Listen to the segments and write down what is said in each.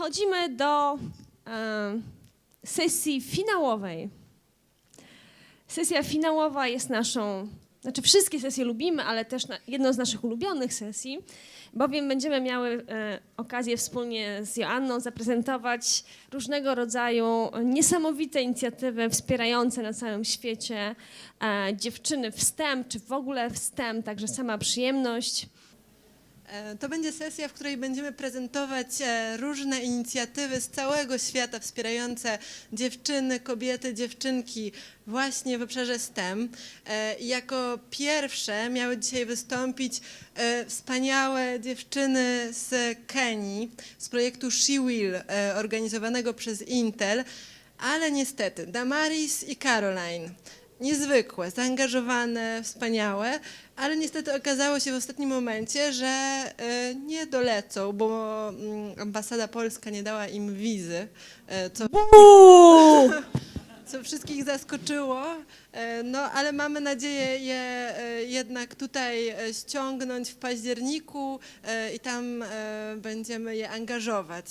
przechodzimy do sesji finałowej. Sesja finałowa jest naszą, znaczy wszystkie sesje lubimy, ale też jedną z naszych ulubionych sesji, bowiem będziemy miały okazję wspólnie z Joanną zaprezentować różnego rodzaju niesamowite inicjatywy wspierające na całym świecie dziewczyny w STEM, czy w ogóle w STEM, także sama przyjemność. To będzie sesja, w której będziemy prezentować różne inicjatywy z całego świata wspierające dziewczyny, kobiety, dziewczynki właśnie w obszarze STEM. Jako pierwsze miały dzisiaj wystąpić wspaniałe dziewczyny z Kenii, z projektu She Will, organizowanego przez Intel, ale niestety Damaris i Caroline, niezwykłe, zaangażowane, wspaniałe, ale niestety okazało się w ostatnim momencie, że nie dolecą, bo ambasada polska nie dała im wizy, co wszystkich zaskoczyło, no ale mamy nadzieję je jednak tutaj ściągnąć w październiku i tam będziemy je angażować.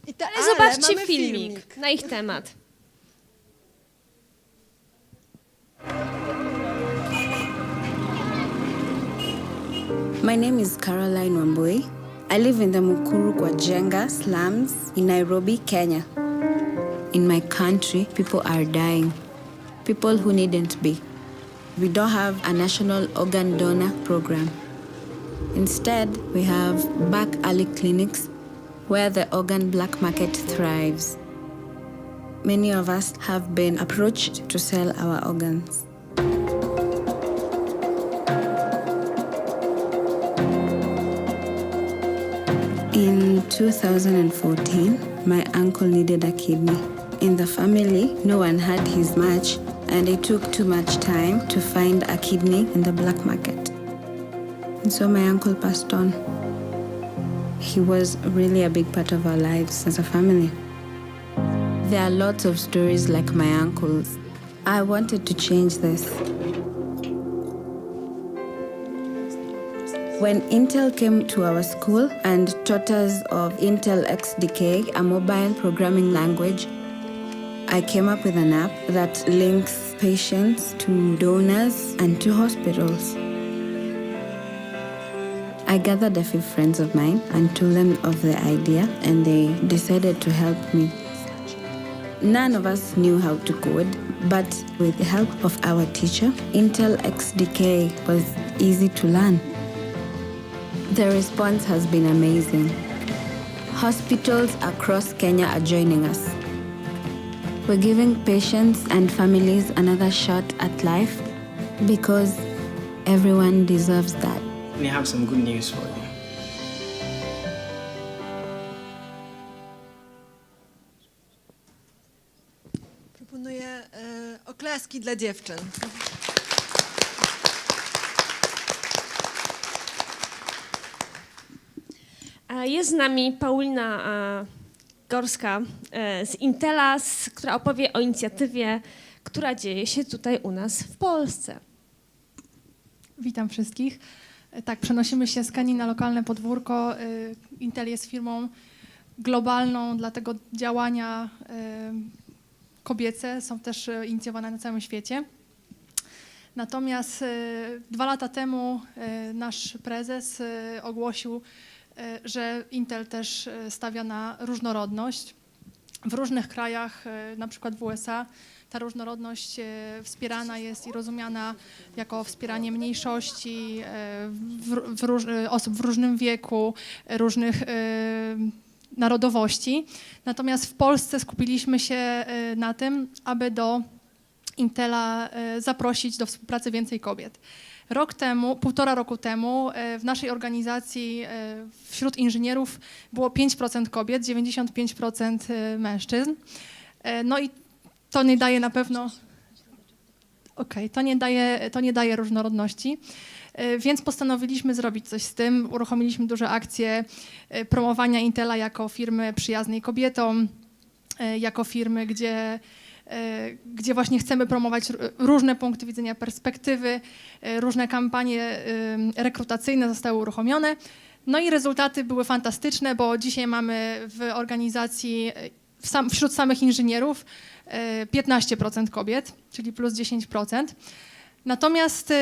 Ale zobaczcie filmik na ich temat. My name is Caroline Wambui. I live in the Mukuru kwa Jenga slums in Nairobi, Kenya. In my country, people are dying. People who needn't be. We don't have a national organ donor program. Instead, we have back alley clinics where the organ black market thrives. Many of us have been approached to sell our organs. In 2014, my uncle needed a kidney. In the family, no one had his match, and it took too much time to find a kidney in the black market. And so my uncle passed on. He was really a big part of our lives as a family. There are lots of stories like my uncle's. I wanted to change this. When Intel came to our school and taught us of Intel XDK, a mobile programming language, I came up with an app that links patients to donors and to hospitals. I gathered a few friends of mine and told them of the idea, and they decided to help me. None of us knew how to code, but with the help of our teacher, Intel XDK was easy to learn. The response has been amazing. Hospitals across Kenya are joining us. We're giving patients and families another shot at life because everyone deserves that. We have some good news for you. Proponuję oklaski dla dziewczyn. Jest z nami Paulina Gorska z Intela, która opowie o inicjatywie, która dzieje się tutaj u nas w Polsce. Witam wszystkich. Tak, przenosimy się z Kenii na lokalne podwórko. Intel jest firmą globalną, dlatego działania kobiece są też inicjowane na całym świecie. Natomiast 2 lata temu nasz prezes ogłosił, że Intel też stawia na różnorodność. W różnych krajach, na przykład w USA, ta różnorodność wspierana jest i rozumiana jako wspieranie mniejszości, osób w różnym wieku, różnych narodowości. Natomiast w Polsce skupiliśmy się na tym, aby do Intela zaprosić do współpracy więcej kobiet. Półtora roku temu w naszej organizacji wśród inżynierów było 5% kobiet, 95% mężczyzn. No i to nie daje na pewno, to nie daje różnorodności, więc postanowiliśmy zrobić coś z tym. Uruchomiliśmy duże akcje promowania Intela jako firmy przyjaznej kobietom, jako firmy, gdzie właśnie chcemy promować różne punkty widzenia, perspektywy, różne kampanie rekrutacyjne zostały uruchomione. No i rezultaty były fantastyczne, bo dzisiaj mamy w organizacji wśród samych inżynierów 15% kobiet, czyli plus 10%. Natomiast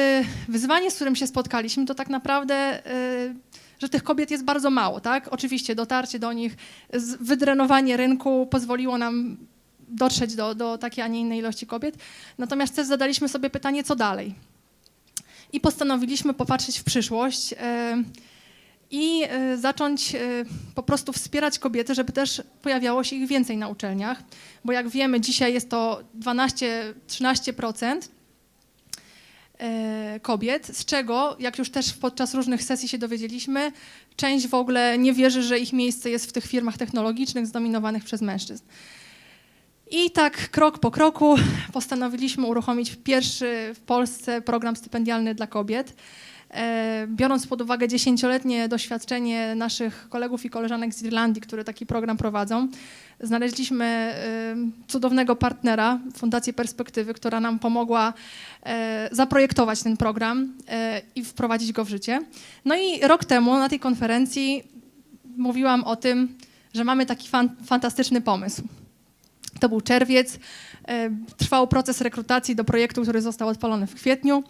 wyzwanie, z którym się spotkaliśmy, to tak naprawdę, że tych kobiet jest bardzo mało, tak? Oczywiście dotarcie do nich, wydrenowanie rynku pozwoliło nam dotrzeć do takiej, a nie innej ilości kobiet. Natomiast też zadaliśmy sobie pytanie, co dalej? I postanowiliśmy popatrzeć w przyszłość i zacząć po prostu wspierać kobiety, żeby też pojawiało się ich więcej na uczelniach, bo jak wiemy, dzisiaj jest to 12-13% kobiet, z czego, jak już też podczas różnych sesji się dowiedzieliśmy, część w ogóle nie wierzy, że ich miejsce jest w tych firmach technologicznych zdominowanych przez mężczyzn. I tak krok po kroku postanowiliśmy uruchomić pierwszy w Polsce program stypendialny dla kobiet. Biorąc pod uwagę 10-letnie doświadczenie naszych kolegów i koleżanek z Irlandii, które taki program prowadzą, znaleźliśmy cudownego partnera, Fundację Perspektywy, która nam pomogła zaprojektować ten program i wprowadzić go w życie. No i rok temu na tej konferencji mówiłam o tym, że mamy taki fantastyczny pomysł. To był czerwiec, trwał proces rekrutacji do projektu, który został odpalony w kwietniu.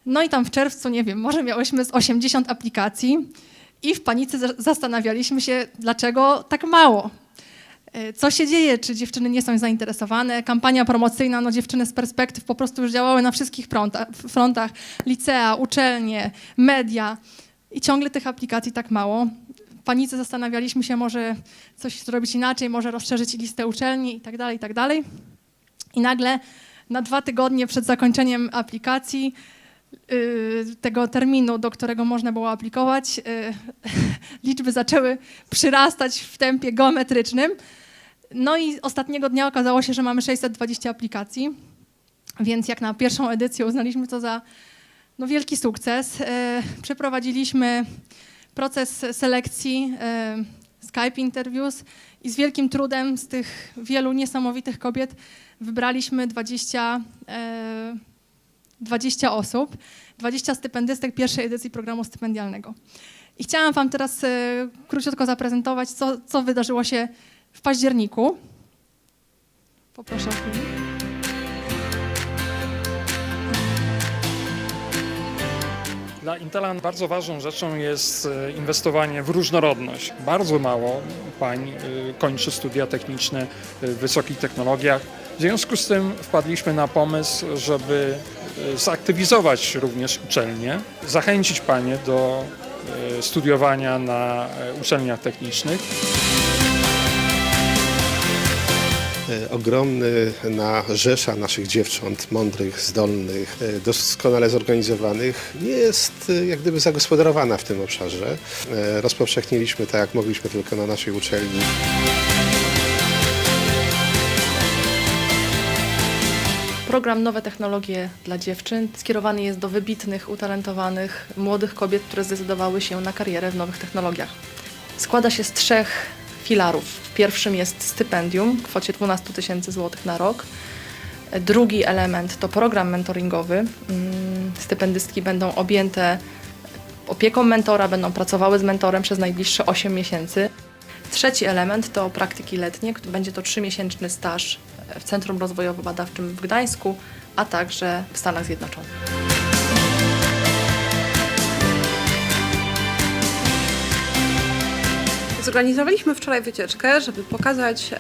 No i tam w czerwcu, nie wiem, może miałyśmy z 80 aplikacji i w panice zastanawialiśmy się, dlaczego tak mało. Co się dzieje, czy dziewczyny nie są zainteresowane? Kampania promocyjna, no dziewczyny z perspektyw po prostu już działały na wszystkich frontach, licea, uczelnie, media i ciągle tych aplikacji tak mało. W panice zastanawialiśmy się, może coś zrobić inaczej, może rozszerzyć listę uczelni i tak dalej, i tak dalej. I nagle na 2 tygodnie przed zakończeniem aplikacji, tego terminu, do którego można było aplikować, liczby zaczęły przyrastać w tempie geometrycznym. No i ostatniego dnia okazało się, że mamy 620 aplikacji, więc jak na pierwszą edycję uznaliśmy to za wielki sukces. Przeprowadziliśmy proces selekcji, Skype interviews i z wielkim trudem z tych wielu niesamowitych kobiet wybraliśmy 20 osób, 20 stypendystek pierwszej edycji programu stypendialnego. I chciałam wam teraz króciutko zaprezentować, co wydarzyło się w październiku. Poproszę o film. Dla Intela bardzo ważną rzeczą jest inwestowanie w różnorodność. Bardzo mało pań kończy studia techniczne w wysokich technologiach. W związku z tym wpadliśmy na pomysł, żeby zaktywizować również uczelnie, zachęcić panie do studiowania na uczelniach technicznych. Ogromna rzesza naszych dziewcząt, mądrych, zdolnych, doskonale zorganizowanych, nie jest jak gdyby zagospodarowana w tym obszarze. Rozpowszechniliśmy tak, jak mogliśmy tylko na naszej uczelni. Program Nowe Technologie dla Dziewczyn skierowany jest do wybitnych, utalentowanych, młodych kobiet, które zdecydowały się na karierę w nowych technologiach. Składa się z 3 filarów. W pierwszym jest stypendium w kwocie 12 000 złotych na rok. Drugi element to program mentoringowy. Stypendystki będą objęte opieką mentora, będą pracowały z mentorem przez najbliższe 8 miesięcy. Trzeci element to praktyki letnie. Będzie to 3-miesięczny staż w Centrum Rozwojowo-Badawczym w Gdańsku, a także w Stanach Zjednoczonych. Zorganizowaliśmy wczoraj wycieczkę, żeby pokazać,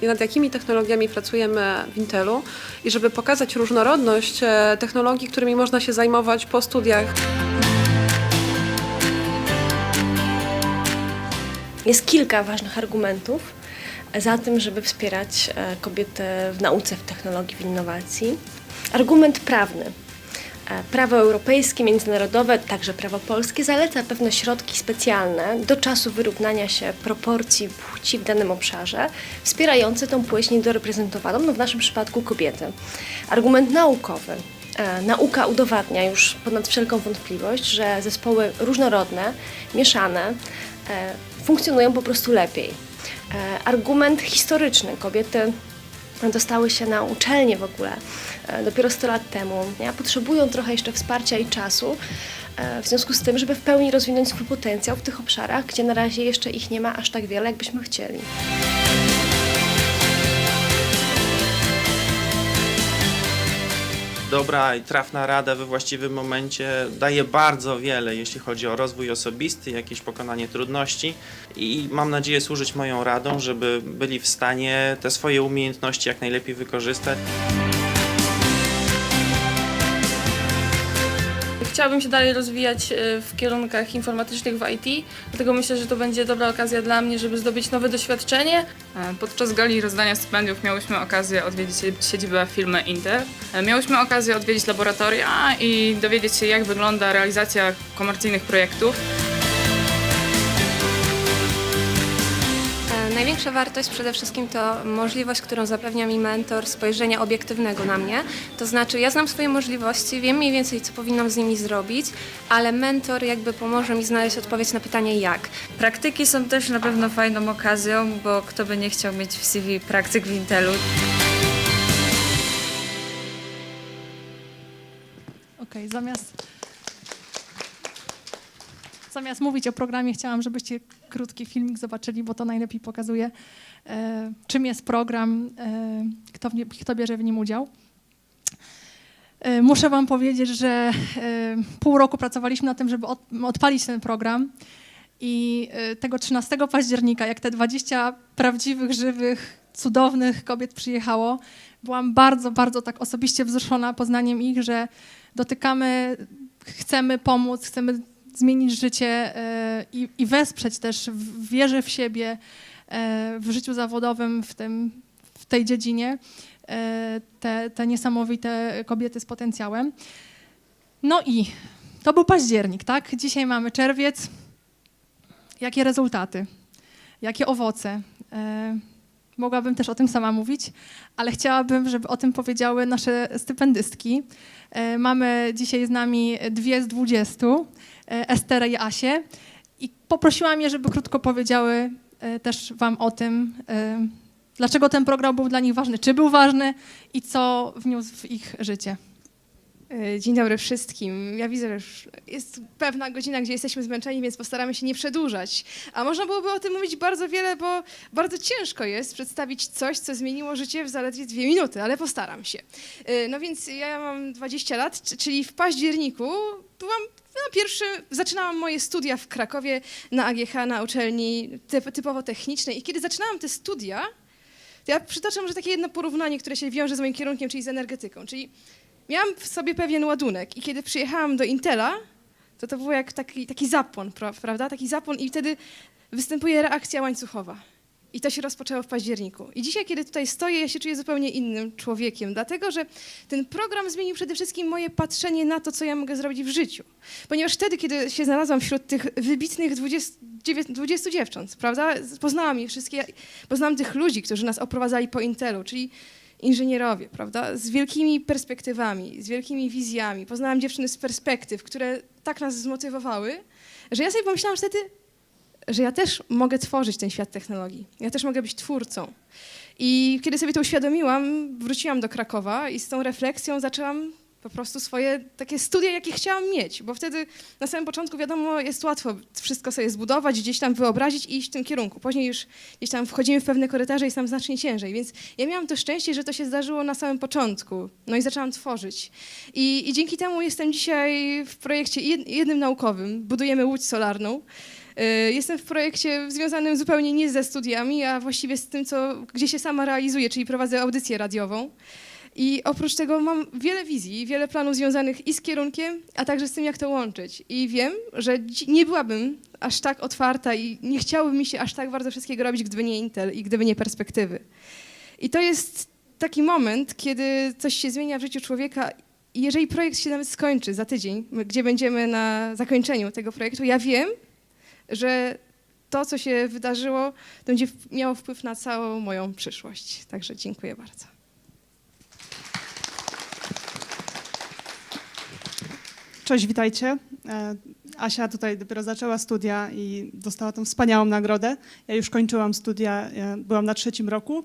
nad jakimi technologiami pracujemy w Intelu i żeby pokazać różnorodność technologii, którymi można się zajmować po studiach. Jest kilka ważnych argumentów za tym, żeby wspierać kobiety w nauce, w technologii, w innowacji. Argument prawny. Prawo europejskie, międzynarodowe, także prawo polskie zaleca pewne środki specjalne do czasu wyrównania się proporcji płci w danym obszarze, wspierające tą płeć niedoreprezentowaną, no w naszym przypadku kobiety. Argument naukowy. Nauka udowadnia już ponad wszelką wątpliwość, że zespoły różnorodne, mieszane funkcjonują po prostu lepiej. Argument historyczny. Kobiety dostały się na uczelnię w ogóle dopiero 100 lat temu. Potrzebują trochę jeszcze wsparcia i czasu, w związku z tym, żeby w pełni rozwinąć swój potencjał w tych obszarach, gdzie na razie jeszcze ich nie ma aż tak wiele, jakbyśmy chcieli. Dobra i trafna rada we właściwym momencie daje bardzo wiele, jeśli chodzi o rozwój osobisty, jakieś pokonanie trudności i mam nadzieję służyć moją radą, żeby byli w stanie te swoje umiejętności jak najlepiej wykorzystać. Chciałabym się dalej rozwijać w kierunkach informatycznych w IT, dlatego myślę, że to będzie dobra okazja dla mnie, żeby zdobyć nowe doświadczenie. Podczas gali rozdania stypendiów miałyśmy okazję odwiedzić siedzibę firmy Intel. Miałyśmy okazję odwiedzić laboratoria i dowiedzieć się, jak wygląda realizacja komercyjnych projektów. Największa wartość przede wszystkim to możliwość, którą zapewnia mi mentor, spojrzenia obiektywnego na mnie. To znaczy ja znam swoje możliwości, wiem mniej więcej co powinnam z nimi zrobić, ale mentor jakby pomoże mi znaleźć odpowiedź na pytanie jak. Praktyki są też na pewno fajną okazją, bo kto by nie chciał mieć w CV praktyk w Intelu. Okej, zamiast mówić o programie, chciałam, żebyście krótki filmik zobaczyli, bo to najlepiej pokazuje, czym jest program, kto bierze w nim udział. Muszę wam powiedzieć, że pół roku pracowaliśmy nad tym, żeby odpalić ten program i tego 13 października, jak te 20 prawdziwych, żywych, cudownych kobiet przyjechało, byłam bardzo, bardzo tak osobiście wzruszona poznaniem ich, że dotykamy, chcemy pomóc, chcemy zmienić życie i wesprzeć też w wierze w siebie, w życiu zawodowym w tej dziedzinie te niesamowite kobiety z potencjałem. No i to był październik, tak? Dzisiaj mamy czerwiec. Jakie rezultaty? Jakie owoce? Mogłabym też o tym sama mówić, ale chciałabym, żeby o tym powiedziały nasze stypendystki. Mamy dzisiaj z nami 2 z 20, Esterę i Asię, i poprosiłam je, żeby krótko powiedziały też wam o tym, dlaczego ten program był dla nich ważny, czy był ważny i co wniósł w ich życie. Dzień dobry wszystkim. Ja widzę, że już jest pewna godzina, gdzie jesteśmy zmęczeni, więc postaramy się nie przedłużać. A można byłoby o tym mówić bardzo wiele, bo bardzo ciężko jest przedstawić coś, co zmieniło życie w zaledwie 2 minuty, ale postaram się. No więc ja mam 20 lat, czyli w październiku zaczynałam moje studia w Krakowie na AGH, na uczelni typowo technicznej, i kiedy zaczynałam te studia, to ja przytaczam, że takie jedno porównanie, które się wiąże z moim kierunkiem, czyli z energetyką, czyli miałam w sobie pewien ładunek i kiedy przyjechałam do Intela, to było jak taki zapłon, prawda? Taki zapłon i wtedy występuje reakcja łańcuchowa. I to się rozpoczęło w październiku. I dzisiaj, kiedy tutaj stoję, ja się czuję zupełnie innym człowiekiem, dlatego że ten program zmienił przede wszystkim moje patrzenie na to, co ja mogę zrobić w życiu. Ponieważ wtedy, kiedy się znalazłam wśród tych wybitnych 20 dziewcząt, prawda? Poznałam je wszystkie, poznałam tych ludzi, którzy nas oprowadzali po Intelu, czyli inżynierowie, prawda, z wielkimi perspektywami, z wielkimi wizjami. Poznałam dziewczyny z perspektyw, które tak nas zmotywowały, że ja sobie pomyślałam wtedy, że ja też mogę tworzyć ten świat technologii. Ja też mogę być twórcą. I kiedy sobie to uświadomiłam, wróciłam do Krakowa i z tą refleksją zaczęłam po prostu swoje takie studia, jakie chciałam mieć, bo wtedy na samym początku, wiadomo, jest łatwo wszystko sobie zbudować, gdzieś tam wyobrazić i iść w tym kierunku. Później już gdzieś tam wchodzimy w pewne korytarze i jest tam znacznie ciężej, więc ja miałam to szczęście, że to się zdarzyło na samym początku, no i zaczęłam tworzyć. I dzięki temu jestem dzisiaj w projekcie jednym naukowym, budujemy łódź solarną. Jestem w projekcie związanym zupełnie nie ze studiami, a właściwie z tym, gdzie się sama realizuję, czyli prowadzę audycję radiową. I oprócz tego mam wiele wizji, wiele planów związanych i z kierunkiem, a także z tym, jak to łączyć. I wiem, że nie byłabym aż tak otwarta i nie chciałoby mi się aż tak bardzo wszystkiego robić, gdyby nie Intel i gdyby nie perspektywy. I to jest taki moment, kiedy coś się zmienia w życiu człowieka i jeżeli projekt się nawet skończy za tydzień, gdzie będziemy na zakończeniu tego projektu, ja wiem, że to, co się wydarzyło, będzie miało wpływ na całą moją przyszłość. Także dziękuję bardzo. Cześć, witajcie. Asia tutaj dopiero zaczęła studia i dostała tą wspaniałą nagrodę. Ja już kończyłam studia, byłam na 3. roku,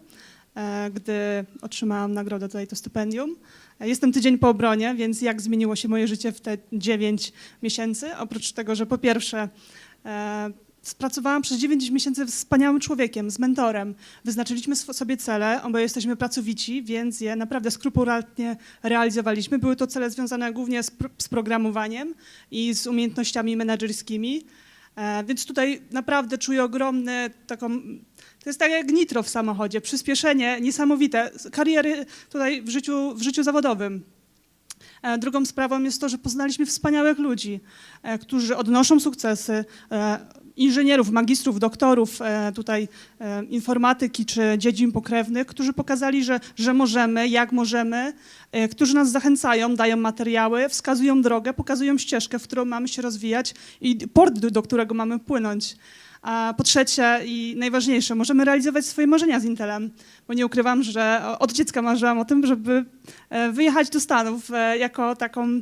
gdy otrzymałam nagrodę, tutaj to stypendium. Jestem tydzień po obronie, więc jak zmieniło się moje życie w te 9 miesięcy? Oprócz tego, że po pierwsze pracowałam przez 9 miesięcy z wspaniałym człowiekiem, z mentorem. Wyznaczyliśmy sobie cele, oboje jesteśmy pracowici, więc je naprawdę skrupulatnie realizowaliśmy. Były to cele związane głównie z programowaniem i z umiejętnościami menedżerskimi. Więc tutaj naprawdę czuję ogromny taką... To jest tak jak nitro w samochodzie, przyspieszenie niesamowite, kariery tutaj w życiu zawodowym. Drugą sprawą jest to, że poznaliśmy wspaniałych ludzi, którzy odnoszą sukcesy, inżynierów, magistrów, doktorów tutaj informatyki czy dziedzin pokrewnych, którzy pokazali, że możemy, jak możemy, którzy nas zachęcają, dają materiały, wskazują drogę, pokazują ścieżkę, w którą mamy się rozwijać i port, do którego mamy płynąć. A po trzecie i najważniejsze, możemy realizować swoje marzenia z Intelem, bo nie ukrywam, że od dziecka marzyłam o tym, żeby wyjechać do Stanów jako taką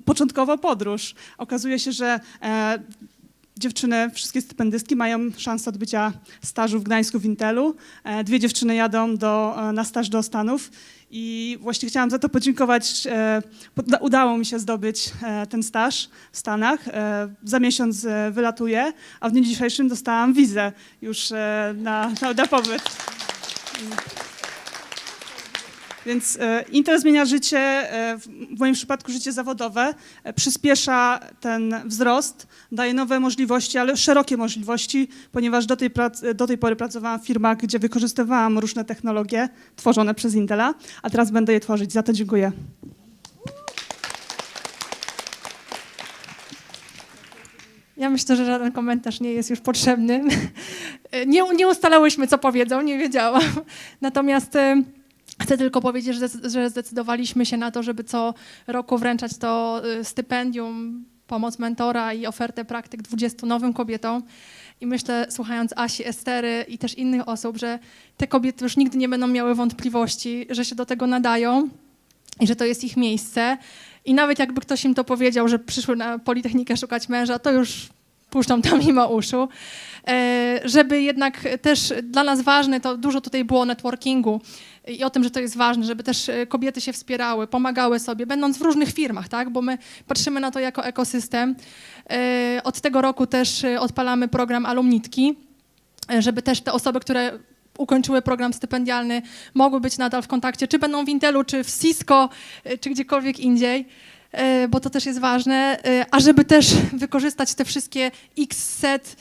początkową podróż. Okazuje się, że dziewczyny, wszystkie stypendystki mają szansę odbycia stażu w Gdańsku w Intelu. 2 dziewczyny jadą na staż do Stanów i właśnie chciałam za to podziękować. Udało mi się zdobyć ten staż w Stanach. Za miesiąc wylatuję, a w dniu dzisiejszym dostałam wizę już na pobyt. Więc Intel zmienia życie, w moim przypadku życie zawodowe, przyspiesza ten wzrost, daje nowe możliwości, ale szerokie możliwości, ponieważ do tej pory pracowałam w firmach, gdzie wykorzystywałam różne technologie tworzone przez Intela, a teraz będę je tworzyć. Za to dziękuję. Ja myślę, że żaden komentarz nie jest już potrzebny. Nie ustalałyśmy, co powiedzą, nie wiedziałam. Natomiast chcę tylko powiedzieć, że zdecydowaliśmy się na to, żeby co roku wręczać to stypendium, pomoc mentora i ofertę praktyk 20 nowym kobietom. I myślę, słuchając Asi, Estery i też innych osób, że te kobiety już nigdy nie będą miały wątpliwości, że się do tego nadają i że to jest ich miejsce. I nawet jakby ktoś im to powiedział, że przyszły na Politechnikę szukać męża, to już puszczą tam mimo uszu. Żeby jednak też dla nas ważne, to dużo tutaj było o networkingu i o tym, że to jest ważne, żeby też kobiety się wspierały, pomagały sobie, będąc w różnych firmach, tak? Bo my patrzymy na to jako ekosystem. Od tego roku też odpalamy program Alumnitki, żeby też te osoby, które ukończyły program stypendialny, mogły być nadal w kontakcie, czy będą w Intelu, czy w Cisco, czy gdziekolwiek indziej, bo to też jest ważne, a żeby też wykorzystać te wszystkie x-set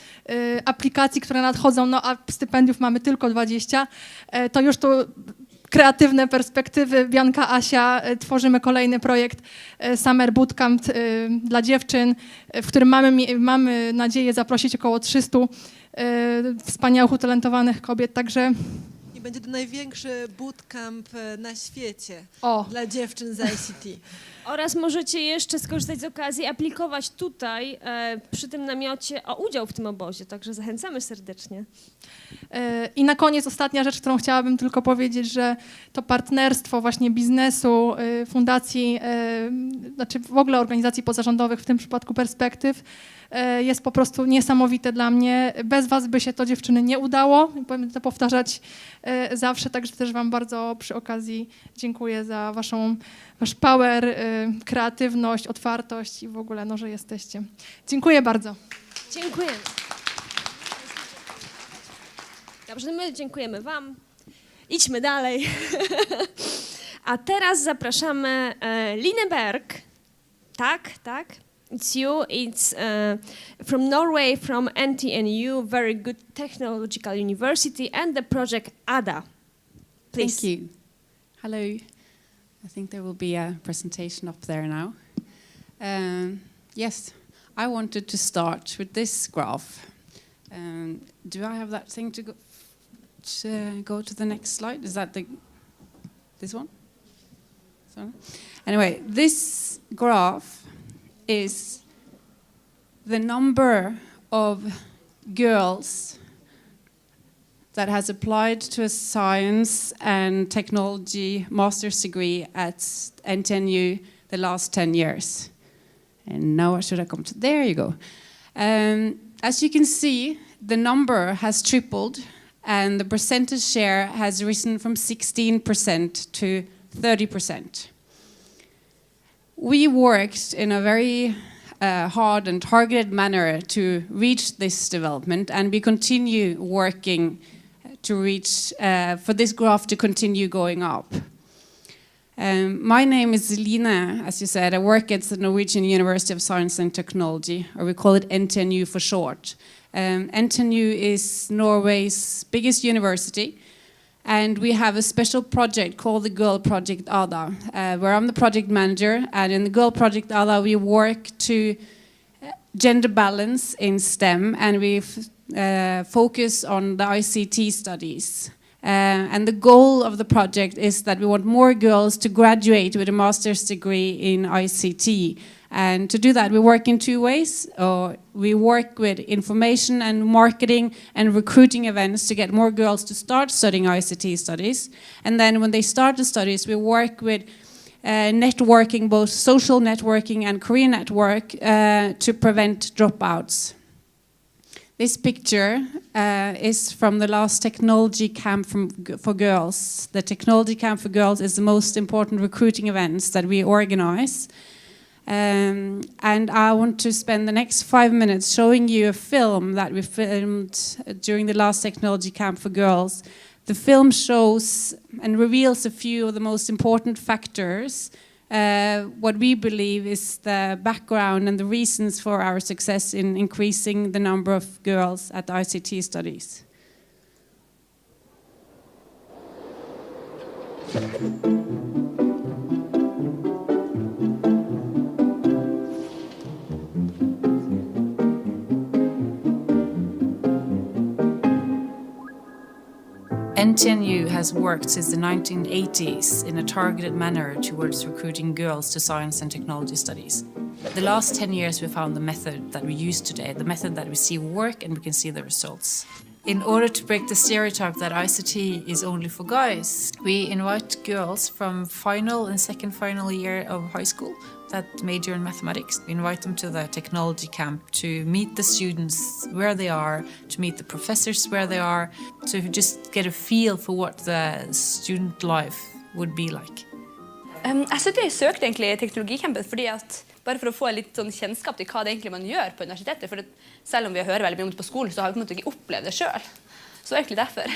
aplikacji, które nadchodzą, no a stypendiów mamy tylko 20, to już tu kreatywne perspektywy. Bianka, Asia, tworzymy kolejny projekt Summer Bootcamp dla dziewczyn, w którym mamy nadzieję zaprosić około 300 wspaniałych, utalentowanych kobiet, także... I będzie to największy bootcamp na świecie dla dziewczyn z ICT. Oraz możecie jeszcze skorzystać z okazji, aplikować tutaj przy tym namiocie o udział w tym obozie, także zachęcamy serdecznie. I na koniec ostatnia rzecz, którą chciałabym tylko powiedzieć, że to partnerstwo właśnie biznesu, fundacji, znaczy w ogóle organizacji pozarządowych, w tym przypadku Perspektyw, jest po prostu niesamowite dla mnie. Bez was by się to, dziewczyny, nie udało. Będę to powtarzać zawsze, także też wam bardzo przy okazji dziękuję za wasz power, kreatywność, otwartość i w ogóle, no, że jesteście. Dziękuję bardzo. Dziękujemy. Dobrze, my dziękujemy wam. Idźmy dalej. A teraz zapraszamy Line Berg. Tak. It's you. It's from Norway, from NTNU, very good technological university, and the project ADA. Please. Thank you. Hello. I think there will be a presentation up there now. Yes, I wanted to start with this graph. Do I have that thing to go to the next slide? Is that this one? Sorry. Anyway, this graph is the number of girls that has applied to a science and technology master's degree at NTNU the last 10 years. And now should I come to, there you go. As you can see, the number has tripled and the percentage share has risen from 16% to 30%. we worked in a very hard and targeted manner to reach this development, and we continue working to reach, for this graph to continue going up. My name is Line, as you said. I work at the Norwegian University of Science and Technology, or we call it NTNU for short. NTNU is Norway's biggest university, and we have a special project called the Girl Project Ada, where I'm the project manager, and in the Girl Project Ada we work to gender balance in STEM, and we focus on the ICT studies. And the goal of the project is that we want more girls to graduate with a master's degree in ICT. And to do that, we work in two ways. We work with information and marketing and recruiting events to get more girls to start studying ICT studies. And then when they start the studies, we work with networking, both social networking and career network, to prevent dropouts. This picture is from the last technology camp for girls. The technology camp for girls is the most important recruiting events that we organize. And I want to spend the next 5 minutes showing you a film that we filmed during the last technology camp for girls. The film shows and reveals a few of the most important factors, what we believe is the background and the reasons for our success in increasing the number of girls at the ICT studies. NTNU has worked since the 1980s in a targeted manner towards recruiting girls to science and technology studies. The last 10 years we found the method that we use today, the method that we see work and we can see the results. In order to break the stereotype that ICT is only for guys, we invite girls from final and second final year of high school that major in mathematics. We invite them to the technology camp to meet the students where they are, to meet the professors where they are, to just get a feel for what the student life would be like. Jeg søkte egentlig teknologicampet fordi at bare for å få litt sånn kjennskap til hva det egentlig man gjør på universitetet, for selv om vi hører veldig mye om det på skolen, så har vi på en måte ikke opplevd det selv. Så egentlig derfor.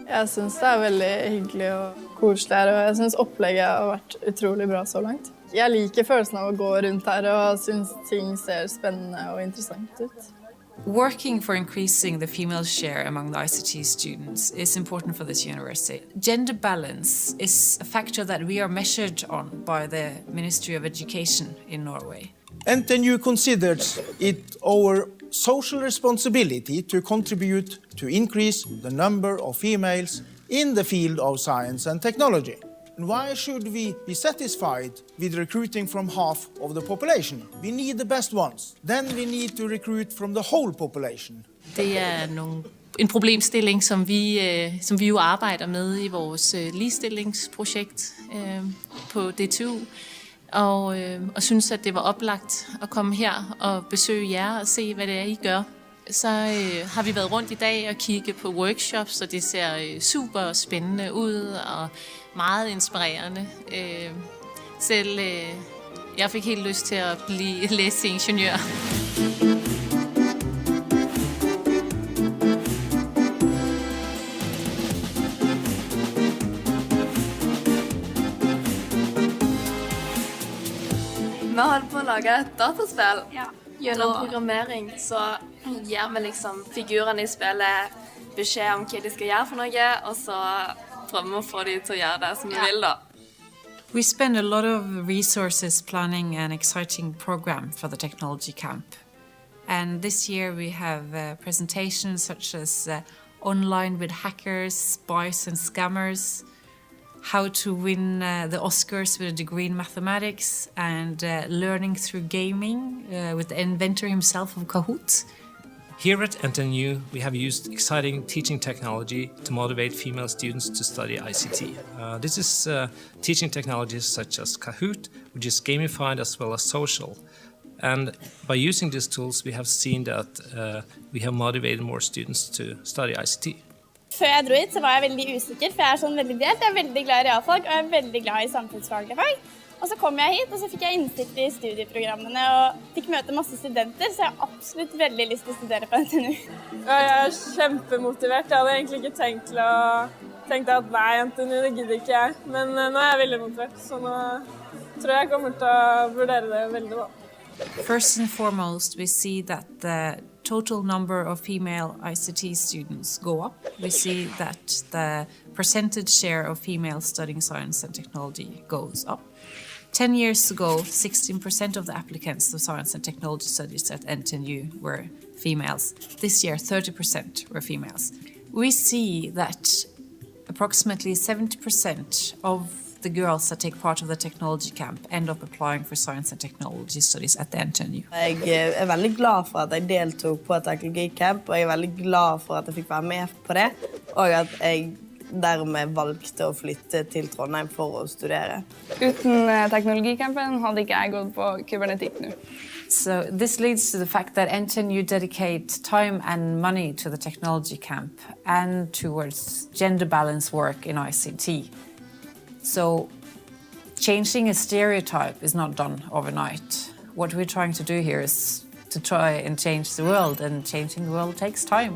Jeg synes det veldig hyggelig og koselig her, og jeg synes opplegget har vært utrolig bra så langt. Jeg liker følelsen av å gå rundt her og synes ting ser spennende og interessant ut. Working for increasing the female share among the ICT students is important for this university. Gender balance is a factor that we are measured on by the Ministry of Education in Norway. NTNU considers it our social responsibility to contribute to increase the number of females in the field of science and technology. And why should we be satisfied with recruiting from half of the population? We need the best ones. Then we need to recruit from the whole population. Det en problemstilling, som vi jo arbejder med i vores ligestillingsprojekt på DTU. Og synes, at det var oplagt at komme her og besøge jer og se, hvad det er, I gør. Så har vi været rundt i dag og kigge på workshops, og det ser super spændende ud og meget inspirerende. Selv jeg fik helt lyst til at læse ingeniør. Vi holder på å lage et dataspill. Gjennom programmering så gir vi liksom figurene i spillet beskjed om hva de skal gjøre for noe, og så prøver vi å få de til å gjøre det som vi vil da. We spend a lot of resources planning an exciting program for the technology camp. And this year we have presentations such as online with hackers, spies and scammers, how to win the Oscars with a degree in mathematics, and learning through gaming with the inventor himself of Kahoot. Here at NTNU, we have used exciting teaching technology to motivate female students to study ICT. This is teaching technologies such as Kahoot, which is gamified as well as social. And by using these tools, we have seen that we have motivated more students to study ICT. Før jeg dro hit, så var jeg veldig usikker, for jeg er sånn veldig delt. Jeg er veldig glad i realfag, og jeg er veldig glad i samfunnsfaglige fag. Og så kom jeg hit, og så fikk jeg innsikt i studieprogrammene og fikk møte masse studenter, så jeg har absolutt veldig lyst til å studere på NTNU. Ja, jeg er kjempemotivert. Jeg hadde egentlig ikke tenkte at nei, NTNU, det gidder ikke jeg. Men nå er jeg veldig motivert, så nå tror jeg kommer til å vurdere det veldig bra. First and foremost, we see that the total number of female ICT students go up. We see that the percentage share of females studying science and technology goes up. 10 years ago, 16% of the applicants to science and technology studies at NTNU were females. This year, 30% were females. We see that approximately 70% of the girls that take part of the technology camp end up applying for science and technology studies at the NTNU. Jeg er veldig glad for at jeg deltok på teknologicamp, og jeg er veldig glad for at jeg fikk være med på det, og at jeg dermed valgte å flytte til Trondheim for å studere. Uten teknologicampen hadde ikke jeg gått på Copernicus. So this leads to the fact that NTNU dedicate time and money to the technology camp and towards gender balance work in ICT. So changing a stereotype is not done overnight. What we're trying to do here is to try and change the world, and changing the world takes time.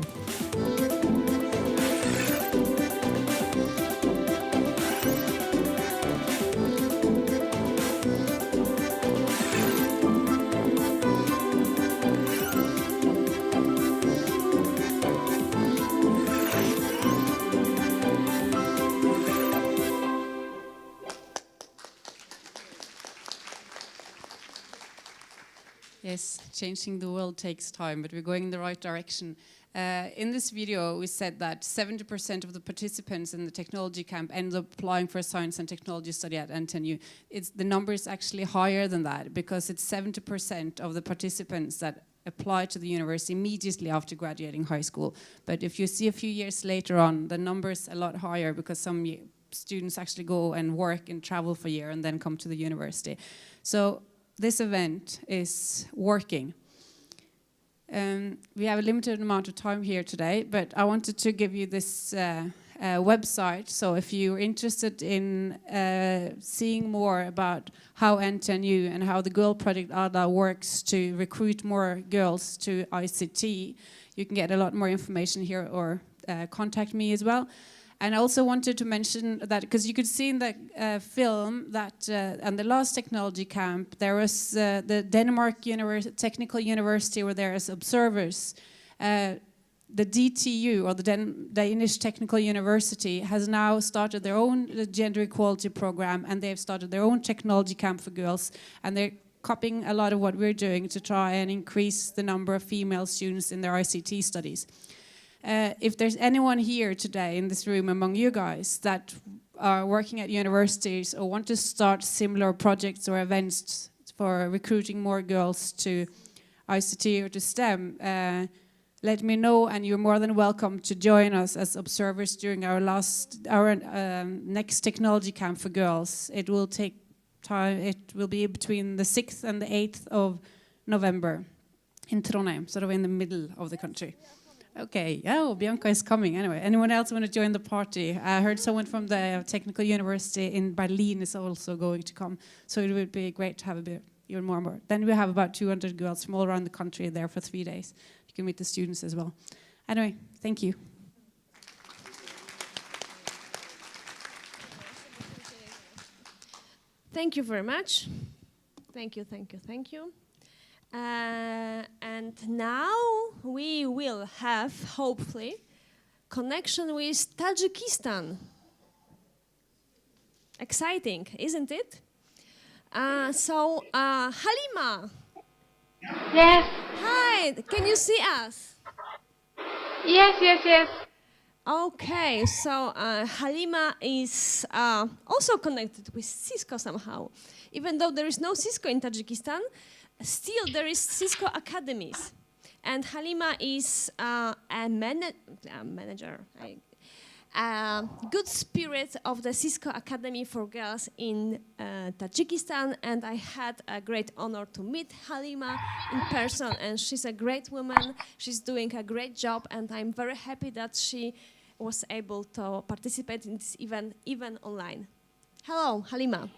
Yes, changing the world takes time, but we're going in the right direction. In this video, we said that 70% of the participants in the technology camp end up applying for a science and technology study at NTNU. The number is actually higher than that, because it's 70% of the participants that apply to the university immediately after graduating high school. But if you see a few years later on, the number is a lot higher, because some students actually go and work and travel for a year and then come to the university. So this event is working. We have a limited amount of time here today, but I wanted to give you this website. So if you're interested in seeing more about how NTNU and how the Girl Project ADA works to recruit more girls to ICT, you can get a lot more information here, or contact me as well. And I also wanted to mention that, because you could see in the film that on the last technology camp, there was the Denmark Technical University were there as observers. The DTU, or the Danish Technical University, has now started their own gender equality program, and they've started their own technology camp for girls, and they're copying a lot of what we're doing to try and increase the number of female students in their ICT studies. If there's anyone here today in this room among you guys that are working at universities or want to start similar projects or events for recruiting more girls to ICT or to STEM, let me know, and you're more than welcome to join us as observers during our next technology camp for girls. It will take time. It will be between the 6th and the 8th of November in Trondheim, sort of in the middle of the country. Okay, oh, Bianca is coming anyway. Anyone else want to join the party? I heard someone from the Technical University in Berlin is also going to come, so it would be great to have a bit even more. Then we have about 200 girls from all around the country there for 3 days. You can meet the students as well. Anyway, thank you. Thank you very much. Thank you, thank you, thank you. And now we will have, hopefully, connection with Tajikistan. Exciting, isn't it? So, Halima. Yes. Hi, can you see us? Yes. Okay, so Halima is also connected with Cisco somehow. Even though there is no Cisco in Tajikistan, still there is Cisco academies. And Halima is a manager, good spirit of the Cisco Academy for Girls in Tajikistan, and I had a great honor to meet Halima in person, and she's a great woman. She's doing a great job, and I'm very happy that she was able to participate in this event, even online. Hello, Halima.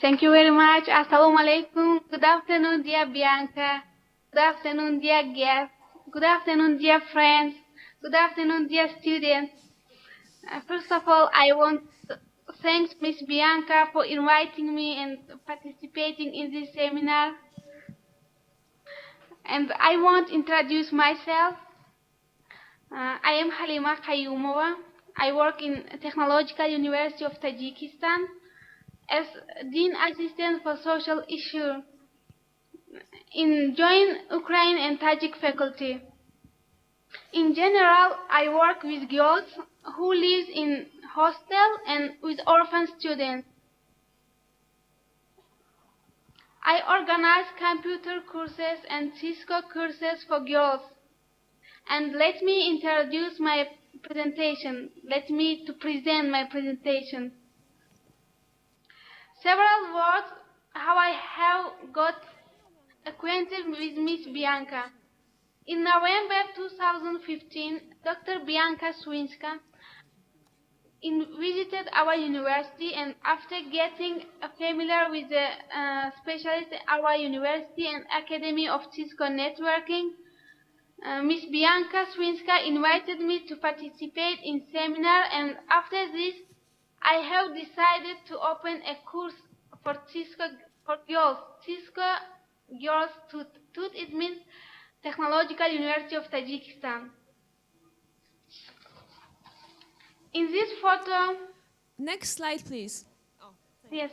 Thank you very much. Assalamu alaikum. Good afternoon, dear Bianca. Good afternoon, dear guests. Good afternoon, dear friends. Good afternoon, dear students. First of all, I want to thank Miss Bianca for inviting me and participating in this seminar. And I want to introduce myself. I am Halima Kayumova. I work in Technological University of Tajikistan as Dean Assistant for Social Issues in joint Ukraine and Tajik faculty. In general, I work with girls who live in hostel and with orphan students. I organize computer courses and Cisco courses for girls. And let me introduce my presentation. Let me to present my presentation. Several words how I have got acquainted with Miss Bianca. In November 2015, Dr. Bianca Swinska visited our university, and after getting familiar with the specialists at our university and Academy of Cisco Networking, Miss Bianca Swinska invited me to participate in seminar, and after this, I have decided to open a course for Cisco for girls. Cisco Girls TUT. TUT it means Technological University of Tajikistan. In this photo, next slide, please. Yes,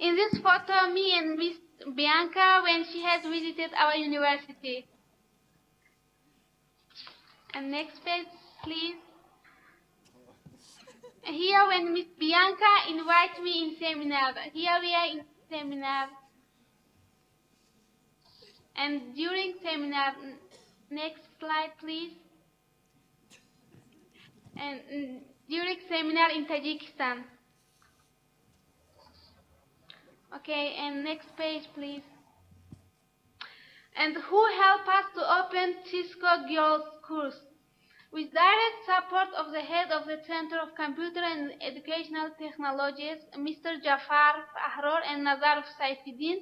in this photo, me and Miss Bianca when she has visited our university. And next page, please. Here when Miss Bianca invites me in seminar. Here we are in seminar. And during seminar, next slide please. And during seminar in Tajikistan. Okay, and next page please. And who helped us to open Cisco Girls course? With direct support of the head of the Center of Computer and Educational Technologies, Mr. Jafar Ahror and Nazarov Saifuddin,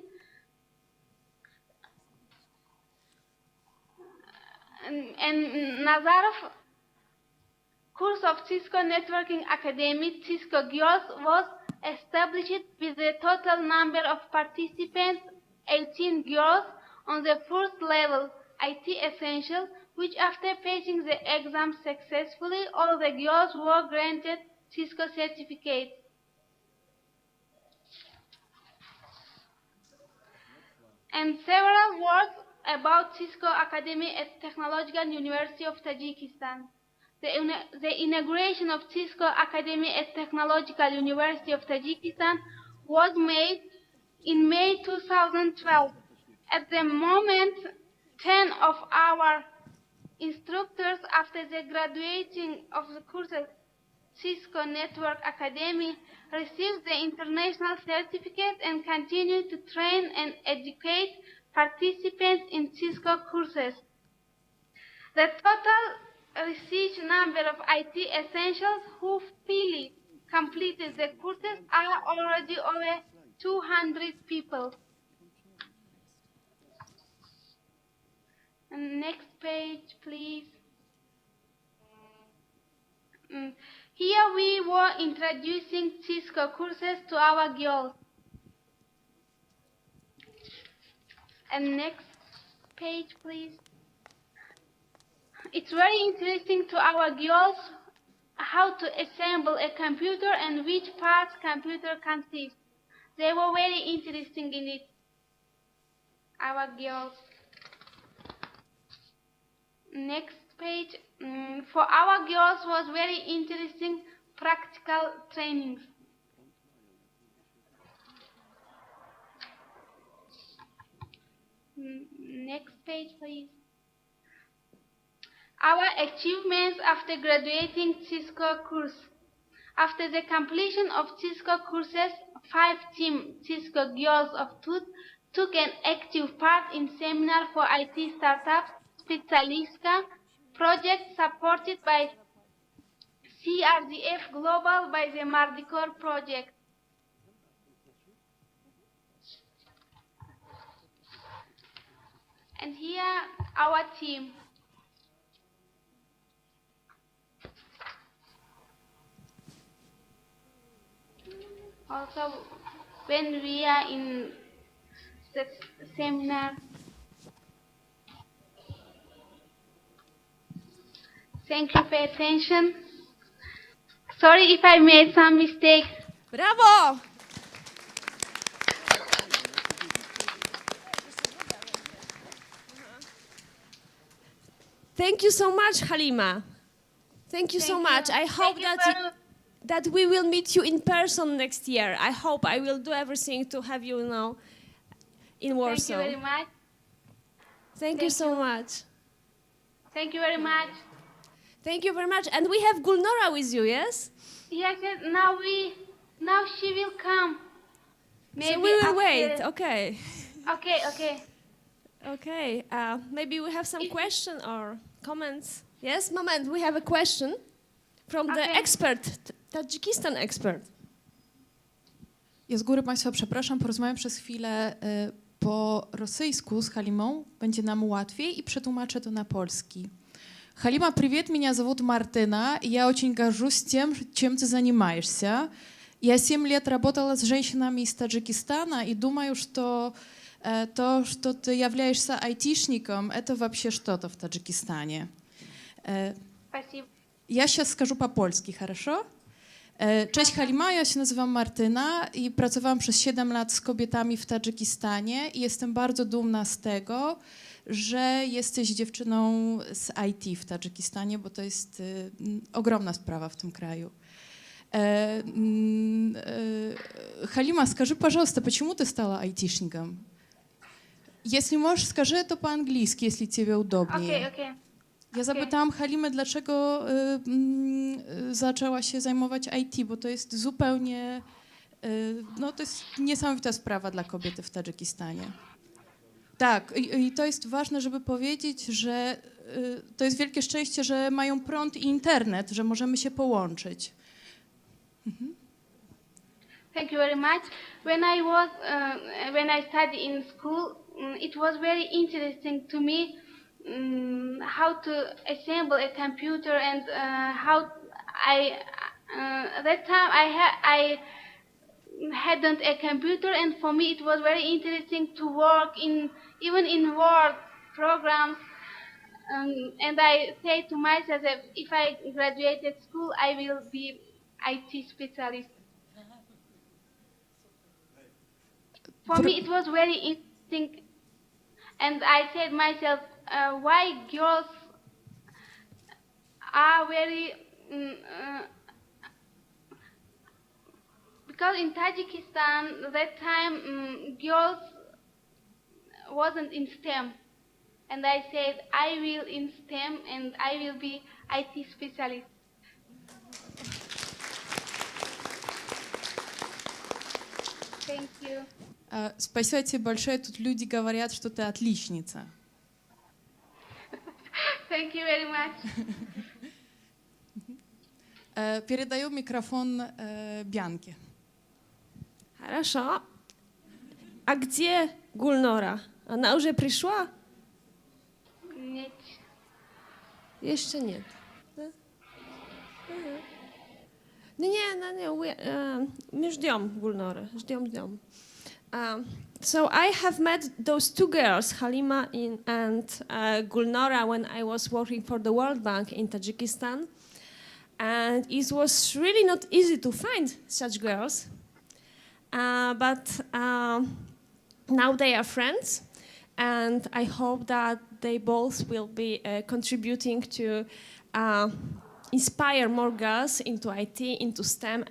and Nazarov course of Cisco Networking Academy, Cisco Girls, was established with the total number of participants, 18 girls, on the first level, IT Essential, which after passing the exam successfully, all the girls were granted Cisco certificates. And several words about Cisco Academy at Technological University of Tajikistan. The inauguration of Cisco Academy at Technological University of Tajikistan was made in May 2012. At the moment, 10 of our instructors, after the graduating of the course at Cisco Network Academy, received the international certificate and continue to train and educate participants in Cisco courses. The total research number of IT essentials who fully completed the courses are already over 200 people. And next page, please. Here we were introducing Cisco courses to our girls. And next page, please. It's very interesting to our girls how to assemble a computer and which parts computer consists. They were very interested in it, our girls. Next page. For our girls was very interesting practical trainings. Next page, please. Our achievements after graduating Cisco course. After the completion of Cisco courses, 5 team Cisco Girls of TUT took an active part in seminar for IT startups, Specialistka, project supported by CRDF Global by the Mardikor project. our team. Also, when we are in the seminar, thank you for attention. Sorry if I made some mistakes. Bravo! Thank you so much, Halima. Thank you so much. I hope that we will meet you in person next year. I hope I will do everything to have you now in Warsaw. Thank you very much. Thank you so much. Thank you very much. Thank you very much. And we have Gulnora with you, yes? Yes, now she will come. Maybe So we will after. wait. Okay. Okay. Okay. Maybe we have some question or comments. Yes, moment. We have a question from the expert, Tajikistan expert. Ja z góry Państwa przepraszam, porozmawiam przez chwilę po rosyjsku с Халимой, będzie нам łatwiej и przetłumaczę to на польский. Халима, привет, меня зовут Мартына, и я очень горжусь тем, чем ты занимаешься. Я 7 лет работала с женщинами из Таджикистана и думаю, что то, что ты являешься айтишником, это вообще что-то в Таджикистане. Спасибо. Я сейчас скажу по-польски, хорошо? Cześć Halima, ja się nazywam Martyna i pracowałam przez 7 lat z kobietami w Tadżykistanie i jestem bardzo dumna z tego, że jesteś dziewczyną z IT w Tadżykistanie, bo to jest ogromna sprawa в tym краю. Халима, скажи, пожалуйста, почему ты стала айтишником? Если можешь, скажи это по-английски, если тебе удобнее. Okay. Ja zapytałam Halimę, dlaczego zaczęła się zajmować IT, bo to jest zupełnie, to jest niesamowita sprawa dla kobiety w Tadżykistanie. Tak, i to jest ważne, żeby powiedzieć, że to jest wielkie szczęście, że mają prąd i internet, że możemy się połączyć. Thank you very much. When I studied in school, it was very interesting to me how to assemble a computer and how that time I hadn't a computer, and for me it was very interesting to work even in Word programs. And I say to myself that if I graduated school, I will be IT specialist. For me, it was very interesting, and I said myself, why girls are very because in Tajikistan that time girls wasn't in STEM, and I said I will in STEM and I will be IT specialist. Thank you. Спасибо тебе большое. Тут люди говорят, что ты отличница. Thank you very much. Передаю микрофон Bianке. Хорошо. А где Gulnora? Она уже пришла? Нет. Jeszcze nie. My ждем Gulnorę. Ждем. So I have met those two girls, Halima and Gulnora, when I was working for the World Bank in Tajikistan. And it was really not easy to find such girls. But now they are friends. And I hope that they both will be contributing to inspire more girls into IT, into STEM,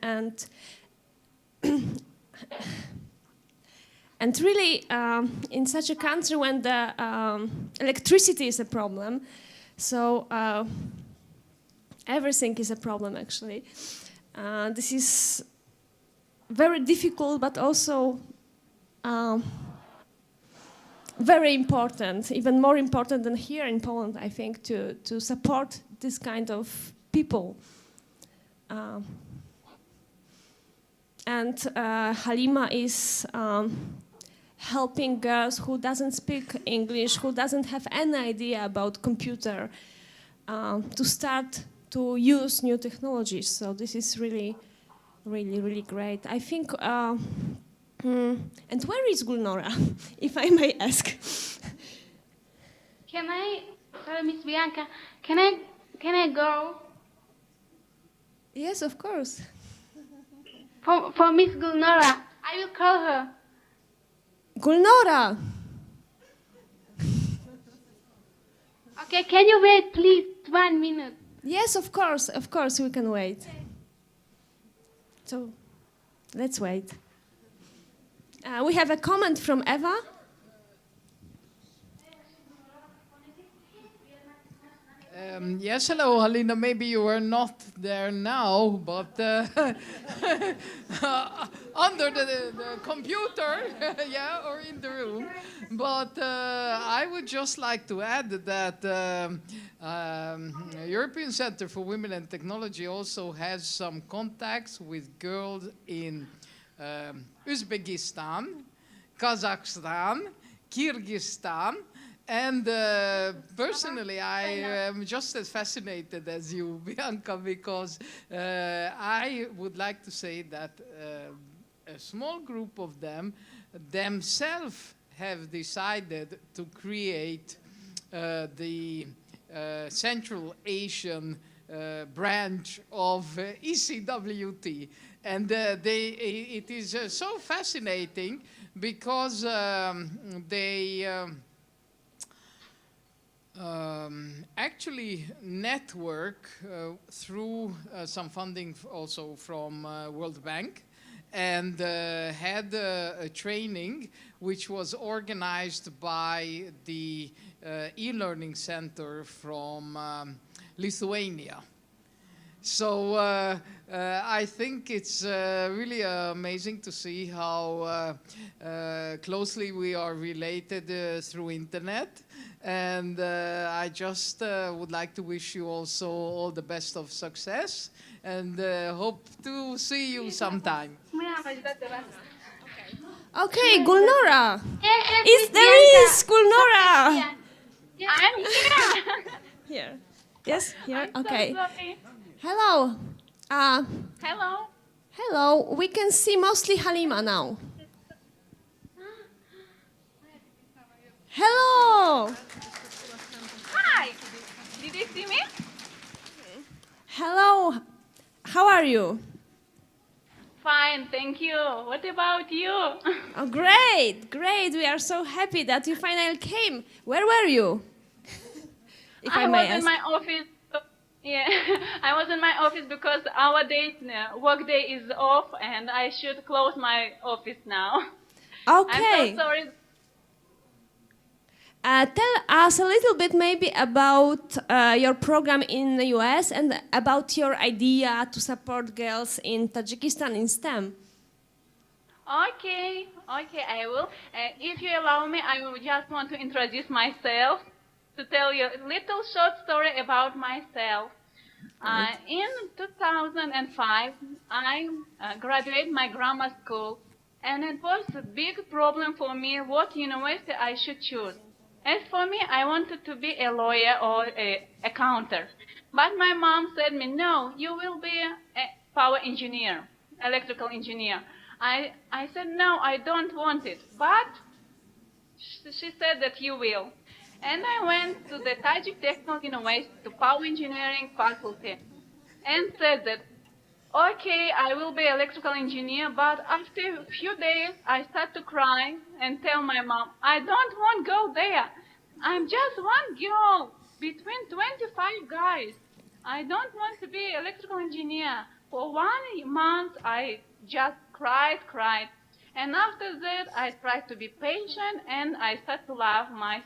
and really, in such a country when the electricity is a problem, so everything is a problem, actually. This is very difficult, but also very important, even more important than here in Poland, I think, to support this kind of people. And Halima is helping girls who doesn't speak English, who doesn't have any idea about computer, to start to use new technologies. So this is really, really, really great. I think, and where is Gulnora, if I may ask? Can I, sorry, Miss Bianca, can I go? Yes, of course. For Miss Gulnora, I will call her. Gulnora! Okay, can you wait, please, 1 minute? Yes, of course, we can wait. So, let's wait. We have a comment from Eva. Yes, hello, Halina. Maybe you are not there now, but under the computer, yeah, or in the room. But I would just like to add that European Center for Women and Technology also has some contacts with girls in Uzbekistan, Kazakhstan, Kyrgyzstan. And personally, I am just as fascinated as you, Bianca, because I would like to say that a small group of them themselves have decided to create the Central Asian branch of ECWT. And it is so fascinating because they actually network through some funding also from World Bank, and had a training which was organized by the e-learning center from Lithuania. So I think it's really amazing to see how closely we are related through internet. And I just would like to wish you also all the best of success, and hope to see you sometime. Okay, Gulnora. Yes, There is Gulnora. Yeah, I'm here. Here. Yes, here. I'm Okay. so sorry. Hello. Hello. Hello. We can see mostly Halima now. Hello. Hi. Did you see me? Hello. How are you? Fine, thank you. What about you? Oh, great, great. We are so happy that you finally came. Where were you? If I may was in ask. my office. Yeah, I was in my office because our work day is off, and I should close my office now. Okay. I'm so sorry. Tell us a little bit maybe about your program in the US and about your idea to support girls in Tajikistan in STEM. Okay, I will. If you allow me, I will just want to introduce myself, to tell you a little short story about myself. In 2005, I graduated my grammar school, and it was a big problem for me what university I should choose. As for me, I wanted to be a lawyer or an accountant. But my mom said me, no, you will be a power engineer, electrical engineer. I said, no, I don't want it. But she said that you will. And I went to the Tajik Technical University, to Power Engineering Faculty, and said that, okay, I will be electrical engineer, but after a few days, I start to cry and tell my mom, I don't want to go there. I'm just one girl between 25 guys. I don't want to be electrical engineer. For 1 month, I just cried. And after that, I tried to be patient, and I start to love my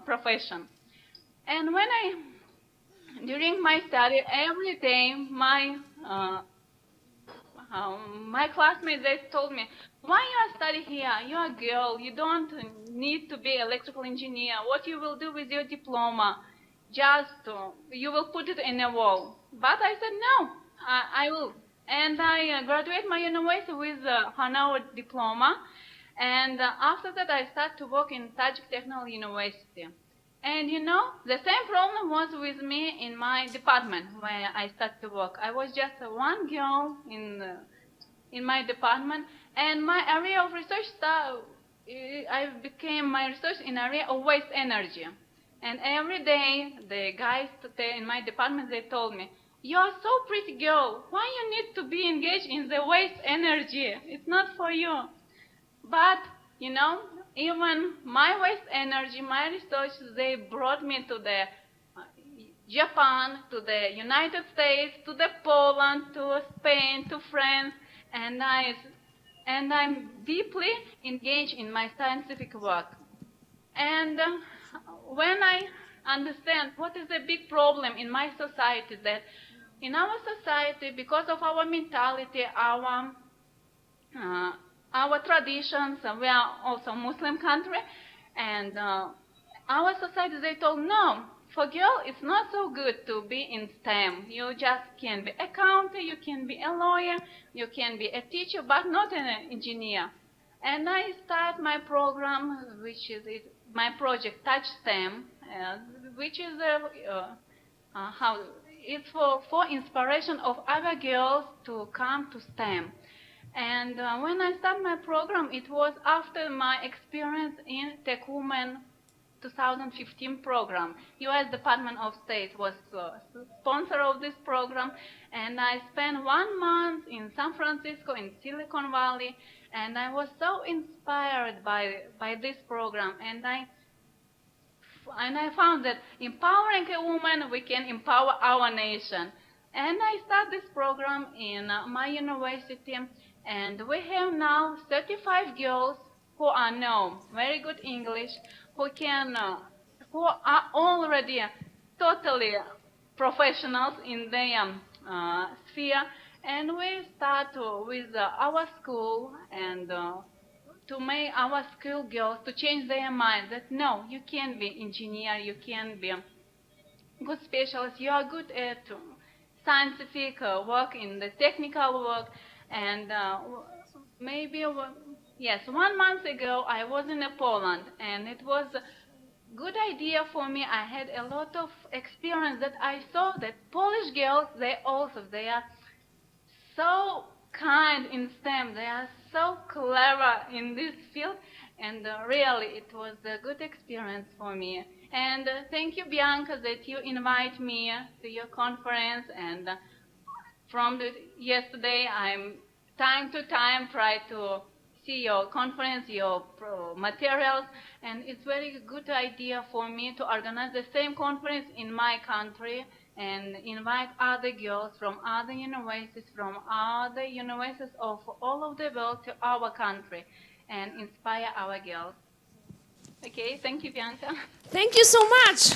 profession. And during my study, every day, my classmates, they told me, why you study here? You're a girl. You don't need to be electrical engineer. What you will do with your diploma? You will put it in a wall. But I said, no, I will. And I graduated my university with an honor diploma. And after that, I started to work in Tajik Technical University. And you know, the same problem was with me in my department when I started to work. I was just one girl in my department, and my area of research I became my research in area of waste energy. And every day, the guys in my department, they told me, "You are so pretty girl. Why you need to be engaged in the waste energy? It's not for you." But you know, even my waste energy, my research, they brought me to the Japan, to the United States, to the Poland, to Spain, to France, and I'm deeply engaged in my scientific work. And when I understand what is the big problem in my society, that in our society, because of our mentality, our traditions, we are also a Muslim country, and our society, they told, no, for girl, it's not so good to be in STEM. You just can be accountant, you can be a lawyer, you can be a teacher, but not an engineer. And I start my program, which is my project, Touch STEM, which is it's for inspiration of other girls to come to STEM. And when I started my program, it was after my experience in Tech Women 2015 program. U.S. Department of State was sponsor of this program, and I spent 1 month in San Francisco, in Silicon Valley, and I was so inspired by this program, and I found that empowering a woman, we can empower our nation. And I started this program in my university, and we have now 35 girls who know very good English, who are already totally professionals in their sphere. And we start with our school and to make our school girls to change their mind that no, you can be engineer, you can be good specialist, you are good at scientific work, in the technical work. And maybe, yes, 1 month ago I was in Poland, and it was a good idea for me. I had a lot of experience that I saw that Polish girls, they are so kind in STEM, they are so clever in this field, and really it was a good experience for me. And thank you, Bianca, that you invite me to your conference, and from yesterday I'm time to time try to see your conference, your materials, and it's very good idea for me to organize the same conference in my country and invite other girls from other universities, of all over the world to our country and inspire our girls. Okay, thank you, Bianca. Thank you so much.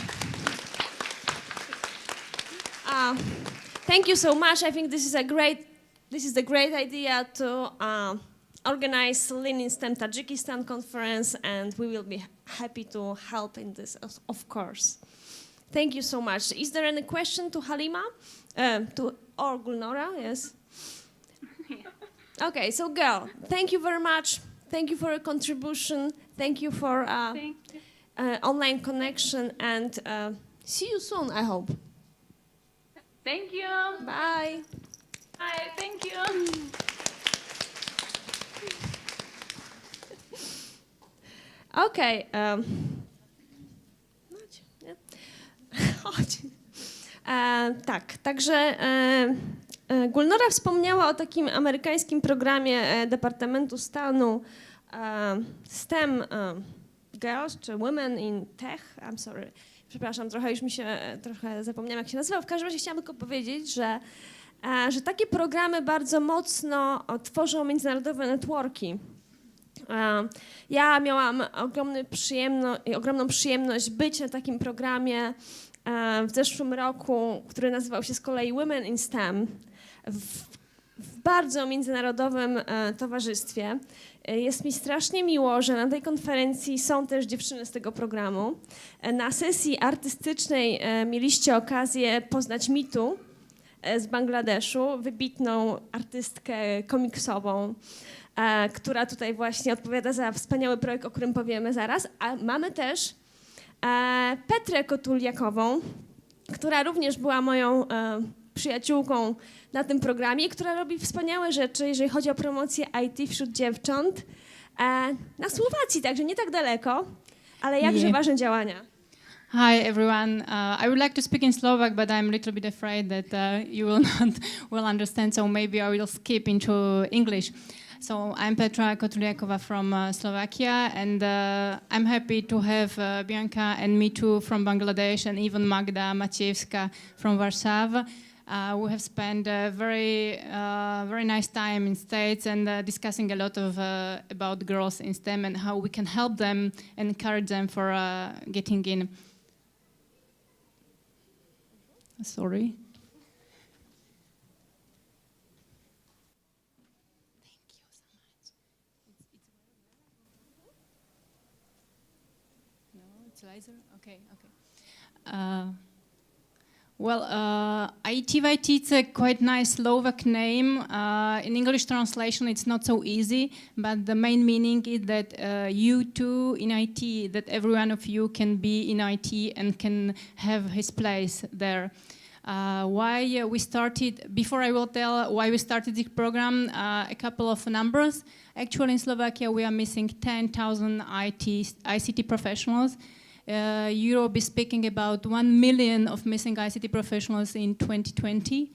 Thank you so much. I think this is a great idea to organize Lean in STEM Tajikistan conference, and we will be happy to help in this, of course. Thank you so much. Is there any question to Halima? Or Gulnora? Yes. Okay, so girl, thank you very much. Thank you for your contribution. Thank you for online connection, and see you soon, I hope. Thank you. Bye. Bye, thank you. Okay. Tak, także Gulnora wspomniała o takim amerykańskim programie Departamentu Stanu STEM Girls, czy Women in Tech. I'm sorry. Przepraszam, trochę zapomniałam, jak się nazywał. W każdym razie chciałam tylko powiedzieć, że takie programy bardzo mocno tworzą międzynarodowe networki. Ja miałam ogromną przyjemność być na takim programie w zeszłym roku, który nazywał się z kolei Women in STEM, w bardzo międzynarodowym towarzystwie. Jest mi strasznie miło, że na tej konferencji są też dziewczyny z tego programu. Na sesji artystycznej mieliście okazję poznać Mitu z Bangladeszu, wybitną artystkę komiksową. która tutaj właśnie odpowiada za wspaniały projekt, o którym powiemy zaraz. A mamy też Petrę Kotuliakową, która również była moją przyjaciółką na tym programie, która robi wspaniałe rzeczy, jeżeli chodzi o promocję IT wśród dziewcząt na Słowacji, także nie tak daleko, ale jakże ważne działania. Hi everyone. I would like to speak in Slovak, but I'm a little bit afraid that you will not well understand, so maybe I will skip into English. So I'm Petra Kotuliakova from Slovakia, and I'm happy to have Bianca and me too from Bangladesh, and even Magda Maciejewska from Warsaw. We have spent a very nice time in States and discussing a lot of about girls in STEM and how we can help them and encourage them for getting in. Sorry. Laser? Okay. ITVIT, it's a quite nice Slovak name. In English translation, it's not so easy, but the main meaning is that you too in IT, that every one of you can be in IT and can have his place there. Why we started, before I will tell why we started this program, a couple of numbers. Actually in Slovakia we are missing 10,000 ICT professionals. Europe is speaking about 1 million of missing ICT professionals in 2020.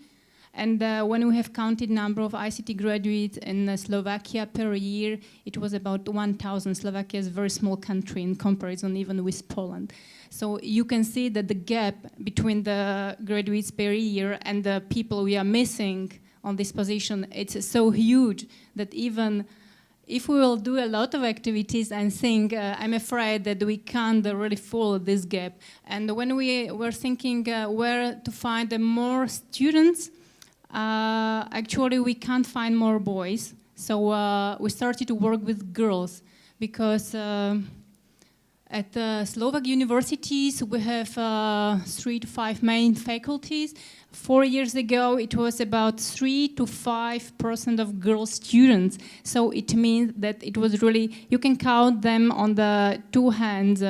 And when we have counted number of ICT graduates in Slovakia per year, it was about 1,000. Slovakia is a very small country in comparison even with Poland. So you can see that the gap between the graduates per year and the people we are missing on this position, it's so huge that even if we will do a lot of activities and think, I'm afraid that we can't really fill this gap. And when we were thinking where to find more students, actually we can't find more boys. So we started to work with girls because at Slovak universities we have 3 to 5 main faculties. 4 years ago, it was about 3 to 5% of girl students. So it means that it was really, you can count them on the 2 hands.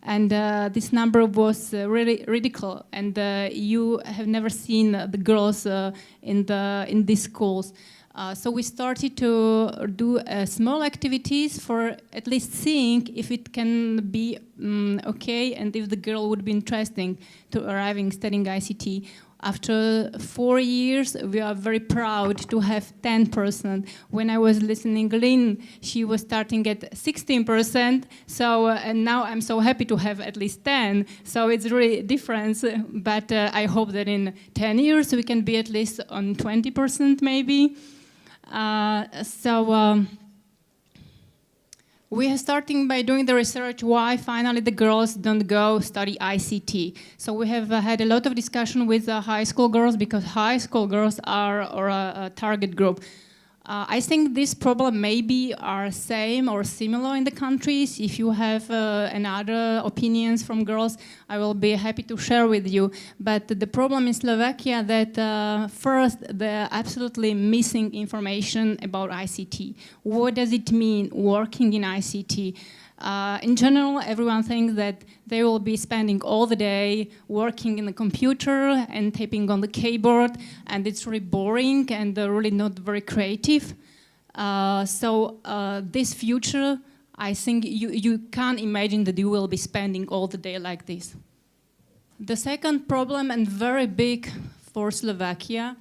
And this number was really ridiculous. And you have never seen the girls in these schools. So we started to do small activities for at least seeing if it can be okay and if the girl would be interesting to arriving studying ICT. After 4 years, we are very proud to have 10%. When I was listening Lynn, she was starting at 16%. So and now I'm so happy to have at least 10. So it's really a difference. But I hope that in 10 years we can be at least on 20% maybe. We are starting by doing the research why finally the girls don't go study ICT. So we have had a lot of discussion with high school girls because high school girls are a target group. I think this problem maybe are same or similar in the countries. If you have another opinions from girls, I will be happy to share with you. But the problem in Slovakia that first they're absolutely missing information about ICT. What does it mean working in ICT? In general, everyone thinks that they will be spending all the day working in the computer and typing on the keyboard, and it's really boring and really not very creative. This future, I think you can't imagine that you will be spending all the day like this. The second problem, and very big for Slovakia,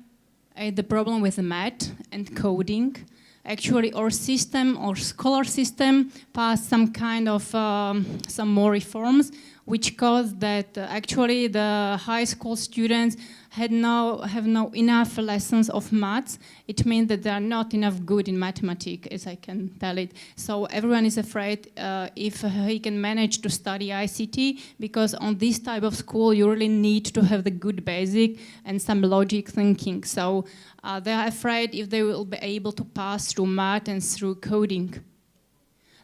is the problem with math and coding. Actually, our system, our scholar system, passed some kind of some more reforms, which caused that actually the high school students have no enough lessons of maths. It means that they are not enough good in mathematics, as I can tell it. So everyone is afraid if he can manage to study ICT, because on this type of school you really need to have the good basic and some logic thinking. So they are afraid if they will be able to pass through math and through coding.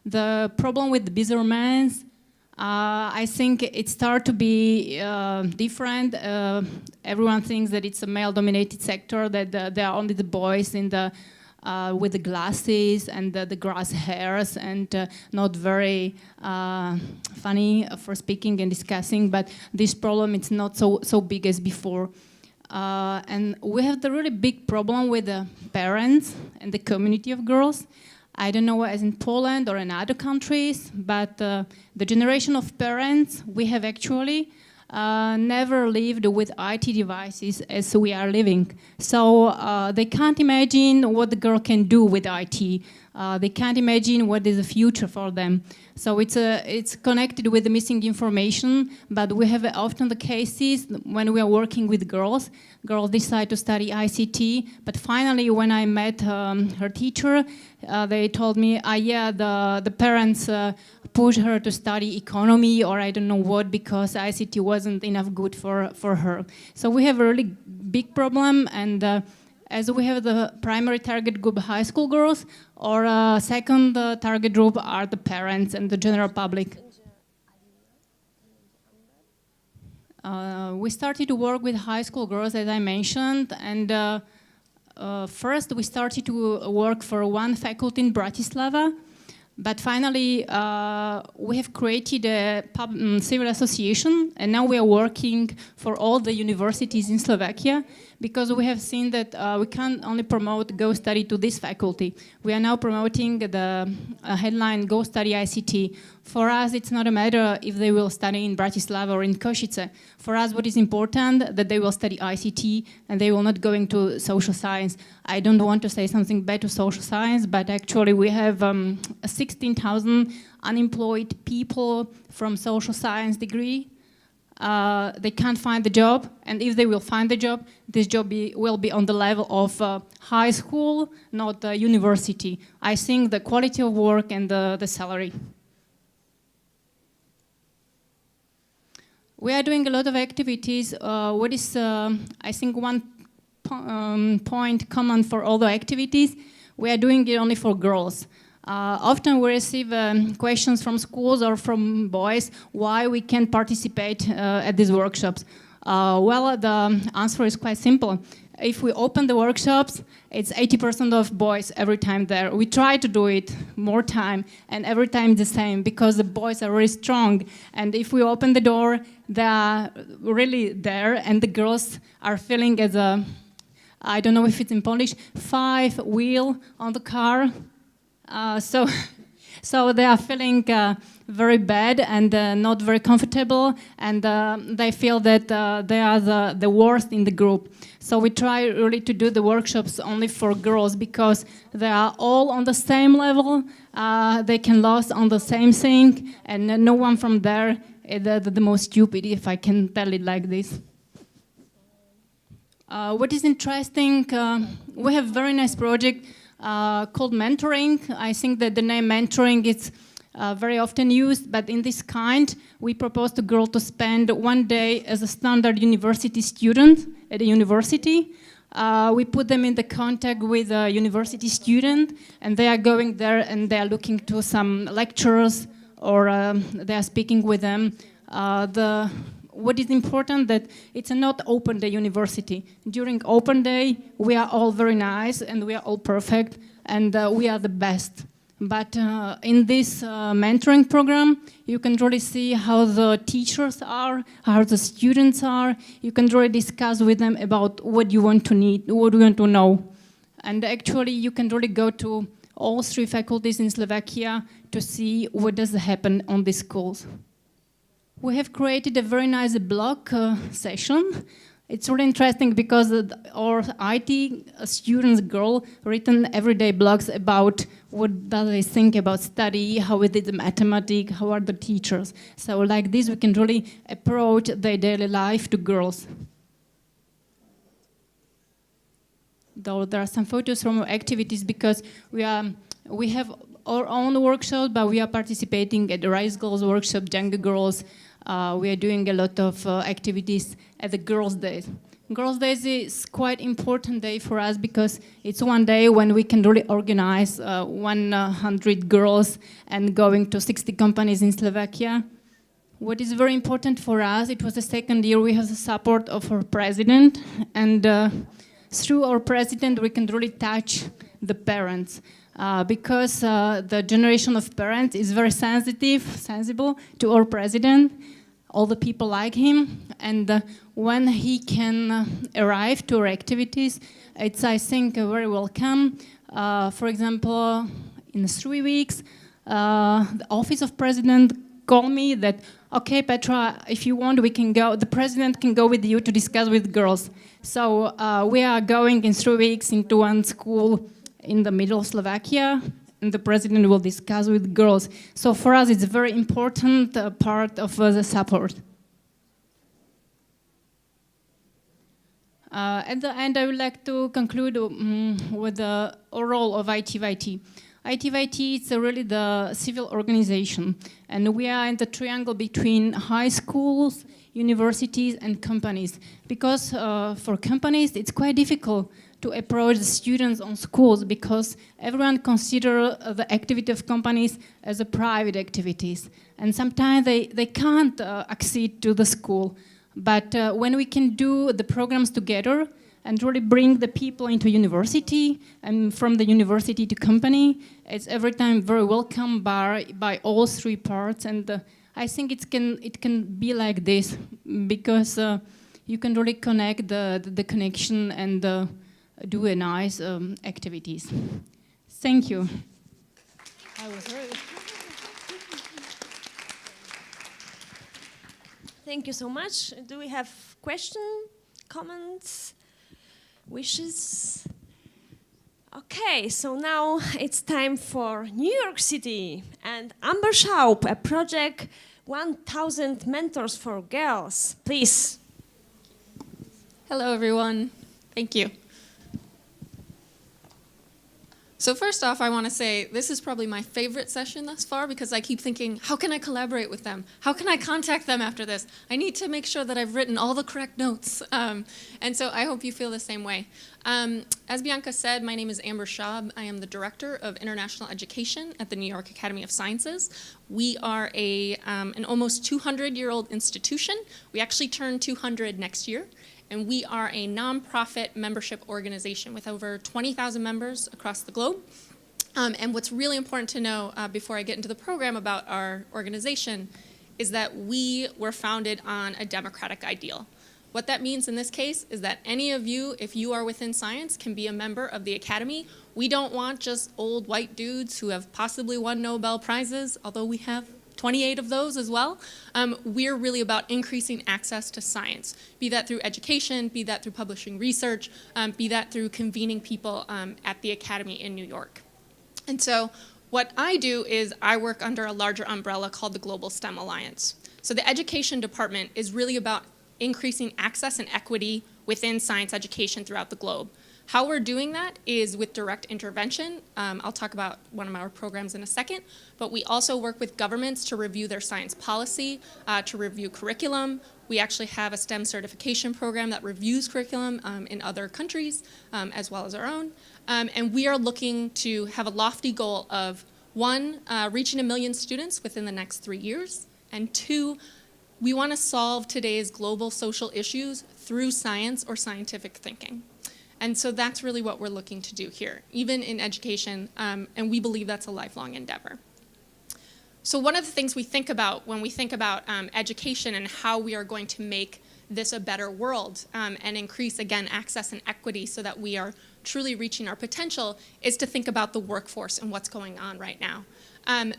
The problem with the bizarmans, I think it starts to be different. Everyone thinks that it's a male-dominated sector, that there are only the boys in the with the glasses and the grass hairs and not very funny for speaking and discussing, but this problem is not so big as before. And we have the really big problem with the parents and the community of girls. I don't know as in Poland or in other countries, but the generation of parents we have actually never lived with IT devices as we are living. So they can't imagine what the girl can do with IT. They can't imagine what is the future for them. So it's connected with the missing information, but we have often the cases when we are working with girls decide to study ICT, but finally when I met her teacher, they told me, yeah, the parents pushed her to study economy or I don't know what because ICT wasn't enough good for her. So we have a really big problem, and as we have the primary target group high school girls, or second target group are the parents and the general public. We started to work with high school girls, as I mentioned, and first we started to work for one faculty in Bratislava, but finally we have created a civil association, and now we are working for all the universities in Slovakia, because we have seen that we can't only promote Go Study to this faculty. We are now promoting the headline Go Study ICT. For us, it's not a matter if they will study in Bratislava or in Košice. For us, what is important that they will study ICT and they will not go into social science. I don't want to say something bad to social science, but actually we have 16,000 unemployed people from social science degree. They can't find the job, and if they will find the job, this job will be on the level of high school, not university. I think the quality of work and the salary. We are doing a lot of activities. What is, I think, one point common for all the activities, we are doing it only for girls. Often we receive questions from schools or from boys why we can't participate at these workshops. Well, the answer is quite simple. If we open the workshops, it's 80% of boys every time there. We try to do it more time, and every time the same, because the boys are really strong. And if we open the door, they are really there, and the girls are feeling as a, I don't know if it's in Polish, 5 wheel on the car. So they are feeling very bad and not very comfortable, and they feel that they are the worst in the group. So we try really to do the workshops only for girls, because they are all on the same level, they can lose on the same thing, and no one from there is the most stupid, if I can tell it like this. What is interesting, we have a very nice project called mentoring. I think that the name mentoring is very often used, but in this kind, we propose to girls to spend 1 day as a standard university student at a university. We put them in the contact with a university student, and they are going there and they are looking to some lectures, or they are speaking with them. What is important that it's not open day university. During open day, we are all very nice and we are all perfect and we are the best. But in this mentoring program, you can really see how the teachers are, how the students are. You can really discuss with them about what you want to need, what you want to know. And actually, you can really go to all 3 faculties in Slovakia to see what does happen on these schools. We have created a very nice blog session. It's really interesting because our IT students, girl, written everyday blogs about what do they think about study, how is it the mathematics, how are the teachers. So like this, we can really approach their daily life to girls. Though there are some photos from our activities, because we have our own workshop, but we are participating at the Rise Girls workshop, Younger Girls. We are doing a lot of activities at the Girls' Days. Girls' Days is quite important day for us because it's one day when we can really organize 100 girls and going to 60 companies in Slovakia. What is very important for us, it was the second year we have the support of our president, and through our president we can really touch the parents. Because the generation of parents is very sensible to our president. All the people like him, and when he can arrive to our activities, it's, I think, very welcome. For example, in 3 weeks, the office of president called me that, okay, Petra, if you want, we can go. The president can go with you to discuss with girls. So we are going in 3 weeks into one school in the middle of Slovakia, and the president will discuss with girls. So for us, it's a very important part of the support. At the end, I would like to conclude with the role of ITVIT. ITVIT is really the civil organization, and we are in the triangle between high schools, universities, and companies. Because for companies, it's quite difficult to approach the students on schools because everyone considers the activity of companies as a private activities. And sometimes they can't accede to the school. But when we can do the programs together and really bring the people into university and from the university to company, it's every time very welcome by all three parts. And I think it can be like this because you can really connect the connection and do a nice activities. Thank you. I was ready. Thank you so much. Do we have questions, comments, wishes? Okay, so now it's time for New York City and Amber Schaub, a project 1,000 Mentors for Girls. Please. Hello, everyone. Thank you. So first off, I want to say this is probably my favorite session thus far because I keep thinking, how can I collaborate with them? How can I contact them after this? I need to make sure that I've written all the correct notes. And so I hope you feel the same way. As Bianca said, my name is Amber Schaub. I am the Director of International Education at the New York Academy of Sciences. We are an almost 200-year-old institution. We actually turn 200 next year. And we are a nonprofit membership organization with over 20,000 members across the globe. And what's really important to know before I get into the program about our organization is that we were founded on a democratic ideal. What that means in this case is that any of you, if you are within science, can be a member of the Academy. We don't want just old white dudes who have possibly won Nobel Prizes, although we have 28 of those as well. We're really about increasing access to science, be that through education, be that through publishing research, be that through convening people at the Academy in New York. And so what I do is I work under a larger umbrella called the Global STEM Alliance. So the education department is really about increasing access and equity within science education throughout the globe. How we're doing that is with direct intervention. I'll talk about one of our programs in a second, but we also work with governments to review their science policy, to review curriculum. We actually have a STEM certification program that reviews curriculum in other countries, as well as our own. And we are looking to have a lofty goal of, one, reaching 1 million students within the next 3 years, and two, we want to solve today's global social issues through science or scientific thinking. And so that's really what we're looking to do here, even in education, and we believe that's a lifelong endeavor. So one of the things we think about when we think about education and how we are going to make this a better world and increase, again, access and equity so that we are truly reaching our potential is to think about the workforce and what's going on right now.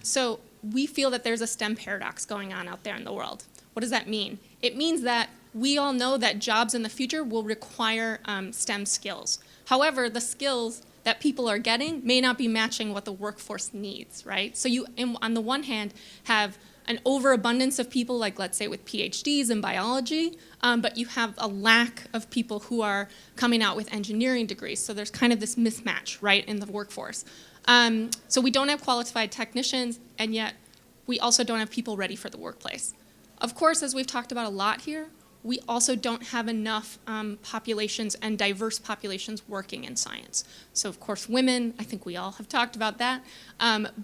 So we feel that there's a STEM paradox going on out there in the world. What does that mean? It means that we all know that jobs in the future will require STEM skills. However, the skills that people are getting may not be matching what the workforce needs, right? So you, on the one hand, have an overabundance of people, like let's say with PhDs in biology, but you have a lack of people who are coming out with engineering degrees. So there's kind of this mismatch, right, in the workforce. So we don't have qualified technicians, and yet we also don't have people ready for the workplace. Of course, as we've talked about a lot here, we also don't have enough populations and diverse populations working in science. So of course women, I think we all have talked about that,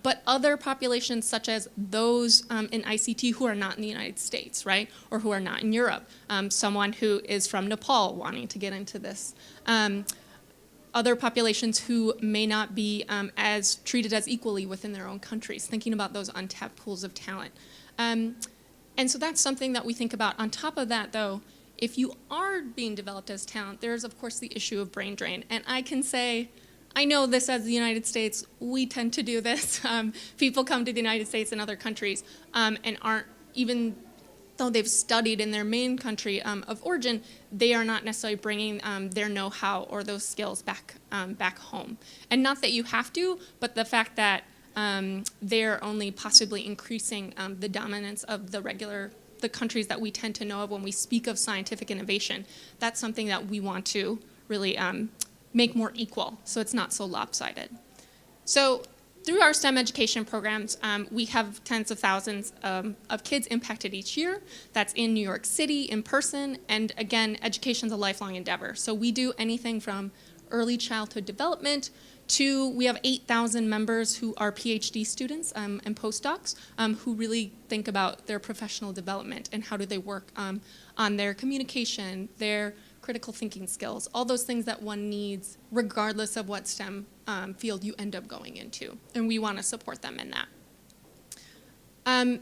but other populations such as those in ICT who are not in the United States, right? Or who are not in Europe. Someone who is from Nepal wanting to get into this. other populations who may not be as treated as equally within their own countries, thinking about those untapped pools of talent. And so that's something that we think about. On top of that, though, if you are being developed as talent, there's, of course, the issue of brain drain. And I can say, I know this as the United States, we tend to do this. People come to the United States and other countries and aren't, even though they've studied in their main country of origin, they are not necessarily bringing their know-how or those skills back home. And not that you have to, but the fact that they're only possibly increasing the dominance of the countries that we tend to know of when we speak of scientific innovation. That's something that we want to really make more equal, so it's not so lopsided. So through our STEM education programs, we have tens of thousands of kids impacted each year. That's in New York City, in person, and again, education's a lifelong endeavor. So we do anything from early childhood development to, we have 8,000 members who are PhD students and postdocs who really think about their professional development and how do they work on their communication, their critical thinking skills, all those things that one needs regardless of what STEM field you end up going into. And we want to support them in that.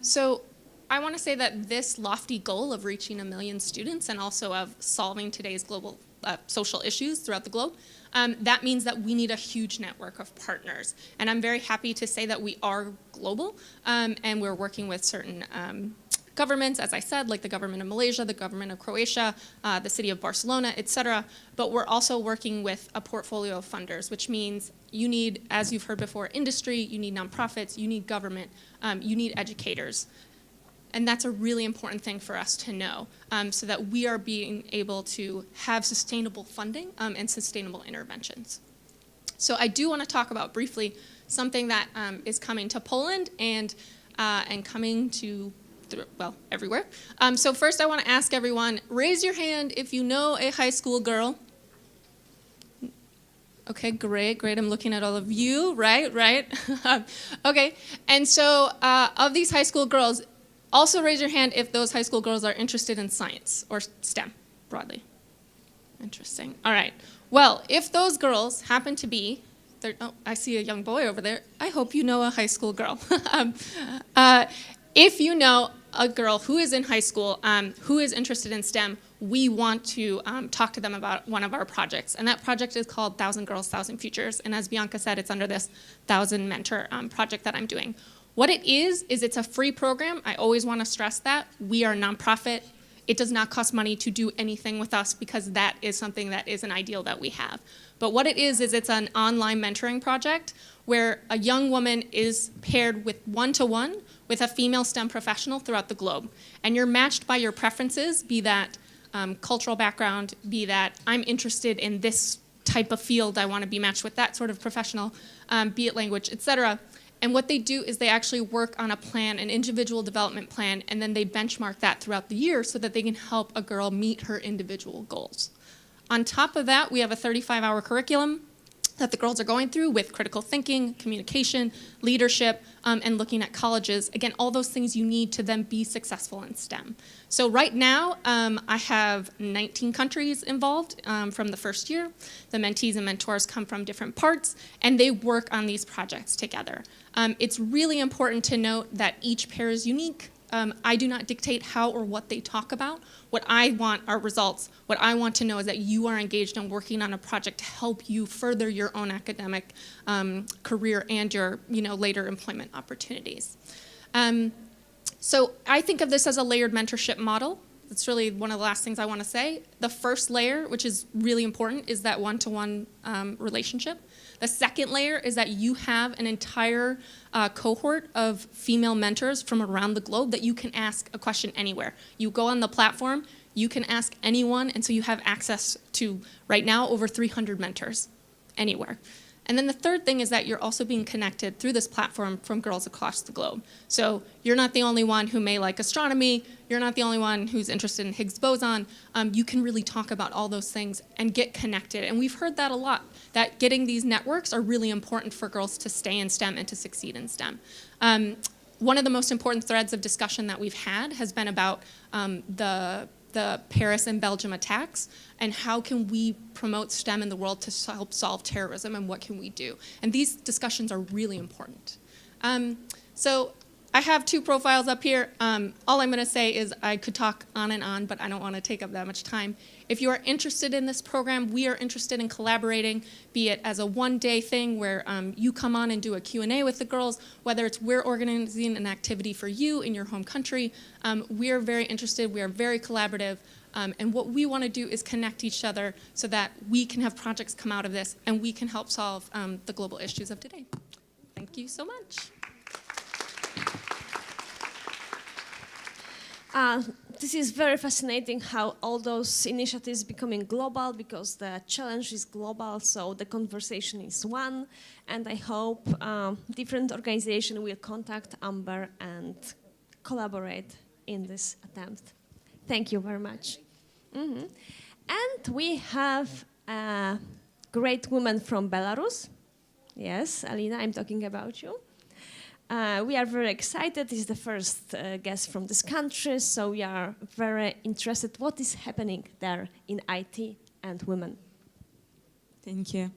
So I want to say that this lofty goal of reaching 1 million students and also of solving today's global social issues throughout the globe, that means that we need a huge network of partners. And I'm very happy to say that we are global and we're working with certain governments, as I said, like the government of Malaysia, the government of Croatia, the city of Barcelona, etc. But we're also working with a portfolio of funders, which means you need, as you've heard before, industry, you need nonprofits, you need government, you need educators. And that's a really important thing for us to know so that we are being able to have sustainable funding and sustainable interventions. So I do want to talk about briefly something that is coming to Poland and coming to, well, everywhere. So first I want to ask everyone, raise your hand if you know a high school girl. Okay, great. I'm looking at all of you, right. Okay, and so of these high school girls, also raise your hand if those high school girls are interested in science or STEM broadly. Interesting. All right. Well, if those girls happen to be, oh, I see a young boy over there. I hope you know a high school girl. If you know a girl who is in high school, who is interested in STEM, we want to talk to them about one of our projects. And that project is called 1,000 Girls, 1,000 Futures. And as Bianca said, it's under this 1,000 Mentor project that I'm doing. What it is it's a free program. I always want to stress that. We are a nonprofit. It does not cost money to do anything with us because that is something that is an ideal that we have. But what it is it's an online mentoring project where a young woman is paired with one-to-one with a female STEM professional throughout the globe. And you're matched by your preferences, be that cultural background, be that I'm interested in this type of field, I want to be matched with that sort of professional, be it language, etc. And what they do is they actually work on a plan, an individual development plan, and then they benchmark that throughout the year so that they can help a girl meet her individual goals. On top of that, we have a 35-hour curriculum that the girls are going through with critical thinking, communication, leadership, and looking at colleges. Again, all those things you need to then be successful in STEM. So right now, I have 19 countries involved from the first year. The mentees and mentors come from different parts, and they work on these projects together. It's really important to note that each pair is unique. I do not dictate how or what they talk about. What I want are results. What I want to know is that you are engaged in working on a project to help you further your own academic career and your later employment opportunities. So I think of this as a layered mentorship model. That's really one of the last things I want to say. The first layer, which is really important, is that one-to-one relationship. The second layer is that you have an entire cohort of female mentors from around the globe that you can ask a question anywhere. You go on the platform, you can ask anyone, and so you have access to, right now, over 300 mentors anywhere. And then the third thing is that you're also being connected through this platform from girls across the globe. So you're not the only one who may like astronomy, you're not the only one who's interested in Higgs boson. You can really talk about all those things and get connected. And we've heard that a lot, that getting these networks are really important for girls to stay in STEM and to succeed in STEM. One of the most important threads of discussion that we've had has been about the the Paris and Belgium attacks, and how can we promote STEM in the world to help solve terrorism, and what can we do? And these discussions are really important. So I have two profiles up here. All I'm going to say is I could talk on and on, but I don't want to take up that much time. If you are interested in this program, we are interested in collaborating, be it as a one-day thing where you come on and do a Q&A with the girls, whether it's we're organizing an activity for you in your home country. We are very interested. We are very collaborative. And what we want to do is connect each other so that we can have projects come out of this and we can help solve the global issues of today. Thank you so much. This is very fascinating how all those initiatives becoming global because the challenge is global, so the conversation is one, and I hope different organizations will contact Amber and collaborate in this attempt. Thank you very much. And we have a great woman from Belarus. Yes, Alina, I'm talking about you. We are very excited. This is the first guest from this country, so we are very interested what is happening there in IT and women. Thank you.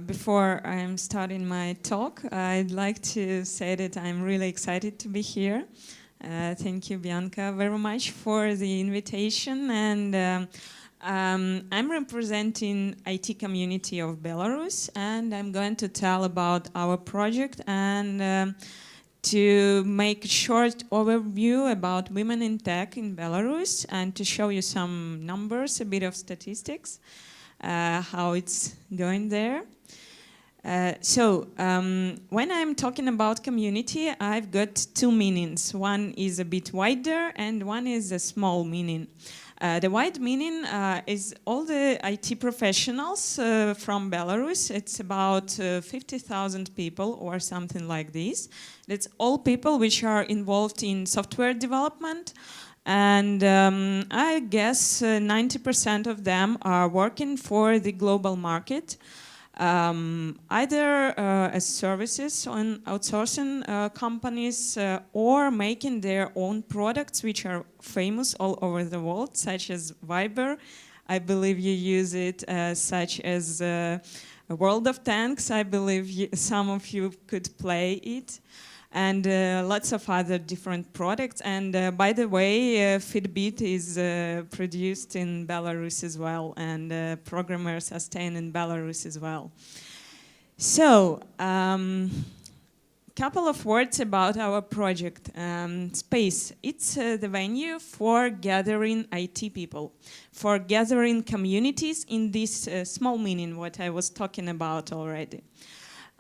Before I'm starting my talk, I'd like to say that I'm really excited to be here. Thank you, Bianca, very much for the invitation. And I'm representing IT community of Belarus, and I'm going to tell about our project and to make a short overview about women in tech in Belarus and to show you some numbers, a bit of statistics, how it's going there. When I'm talking about community, I've got two meanings. One is a bit wider and one is a small meaning. The wide meaning is all the IT professionals from Belarus. It's about 50,000 people or something like this. That's all people which are involved in software development. And I guess 90% of them are working for the global market. Either as services on outsourcing companies or making their own products which are famous all over the world, such as Viber. I believe you use it, such as World of Tanks. I believe some of you could play it. And lots of other different products. And by the way, Fitbit is produced in Belarus as well, and programmers are staying in Belarus as well. So, couple of words about our project. Space, it's the venue for gathering IT people, for gathering communities in this small meaning, what I was talking about already.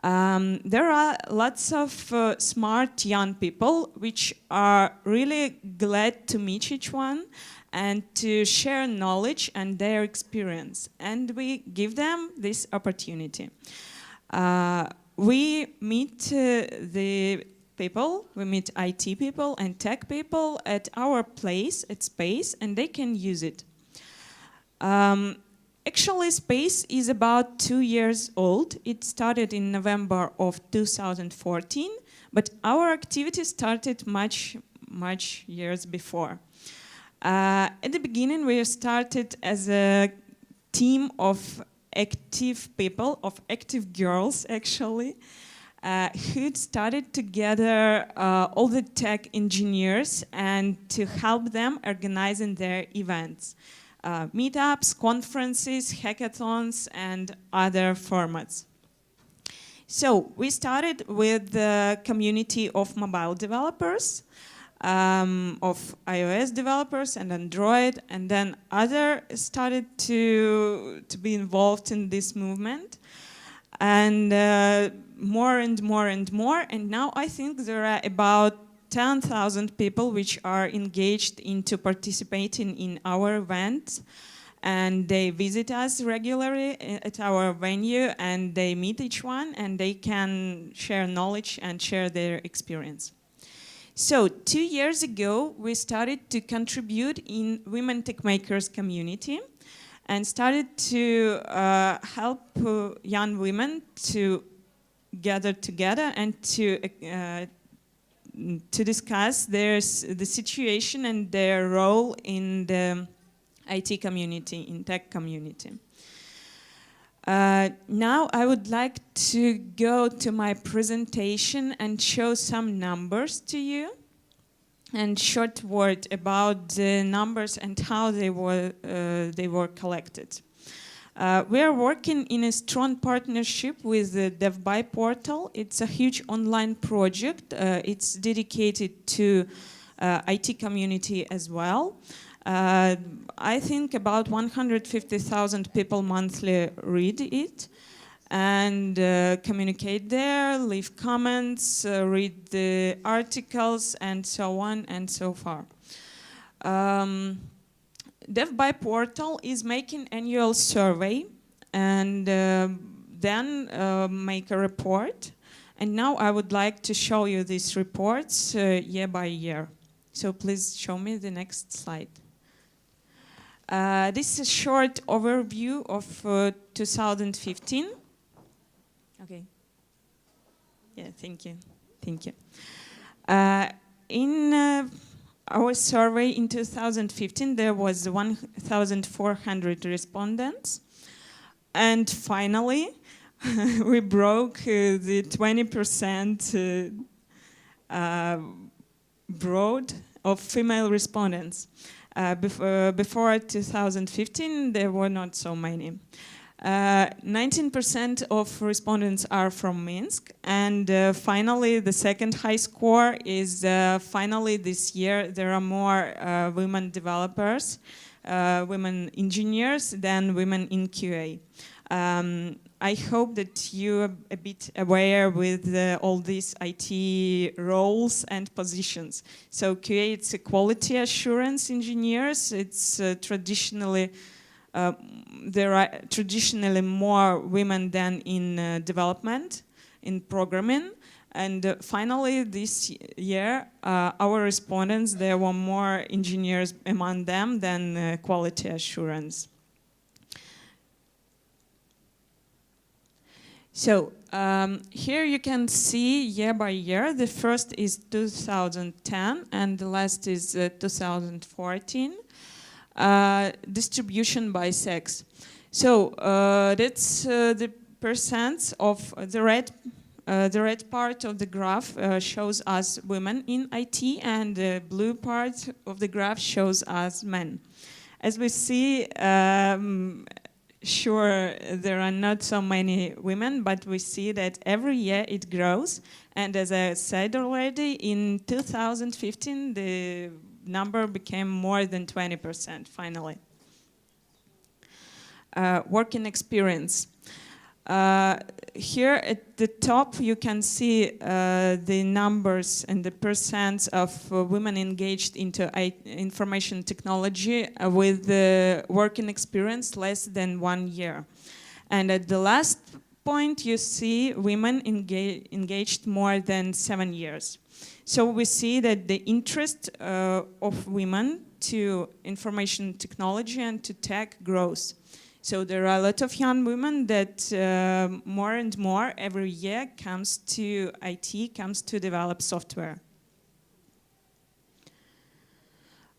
There are lots of smart young people which are really glad to meet each one and to share knowledge and their experience. And we give them this opportunity. We meet the people, we meet IT people and tech people at our place, at Space, and they can use it. Actually, Space is about 2 years old. It started in November of 2014, but our activity started much years before. At the beginning, we started as a team of active people, of active girls, actually, who started to gather all the tech engineers and to help them organizing their events. Meetups, conferences, hackathons, and other formats. So we started with the community of mobile developers, of iOS developers and Android, and then others started to be involved in this movement. And more and more and more, and now I think there are about 10,000 people which are engaged into participating in our events, and they visit us regularly at our venue, and they meet each one, and they can share knowledge and share their experience. So 2 years ago, we started to contribute in Women Tech Makers community and started to help young women to gather together and to to discuss the situation and their role in the IT community, in tech community. Now I would like to go to my presentation and show some numbers to you, and short word about the numbers and how they were collected. We are working in a strong partnership with the DevBuy portal. It's a huge online project. It's dedicated to IT community as well. I think about 150,000 people monthly read it and communicate there, leave comments, read the articles, and so on and so far. DevBuy portal is making annual survey and then make a report. And now I would like to show you these reports year by year. So please show me the next slide. This is a short overview of 2015. Okay. Yeah, thank you. Thank you. In our survey in 2015, there was 1,400 respondents. And finally, we broke the 20% broad of female respondents. Before 2015, there were not so many. 19% of respondents are from Minsk, and finally the second high score is finally this year there are more women developers, women engineers than women in QA. I hope that you are a bit aware with all these IT roles and positions. So QA, it's a quality assurance engineers. It's traditionally there are traditionally more women than in development, in programming. And finally, this year, our respondents, there were more engineers among them than quality assurance. So here you can see year by year. The first is 2010 and the last is 2014. Distribution by sex. So that's the percents of the red part of the graph shows us women in IT, and the blue part of the graph shows us men. As we see, sure, there are not so many women, but we see that every year it grows. And as I said already, in 2015, the number became more than 20% finally. Working experience. Here at the top you can see the numbers and the percents of women engaged into information technology with working experience less than 1 year. And at the last point you see women engaged more than 7 years. So we see that the interest of women to information technology and to tech grows. So there are a lot of young women that more and more every year comes to IT, comes to develop software.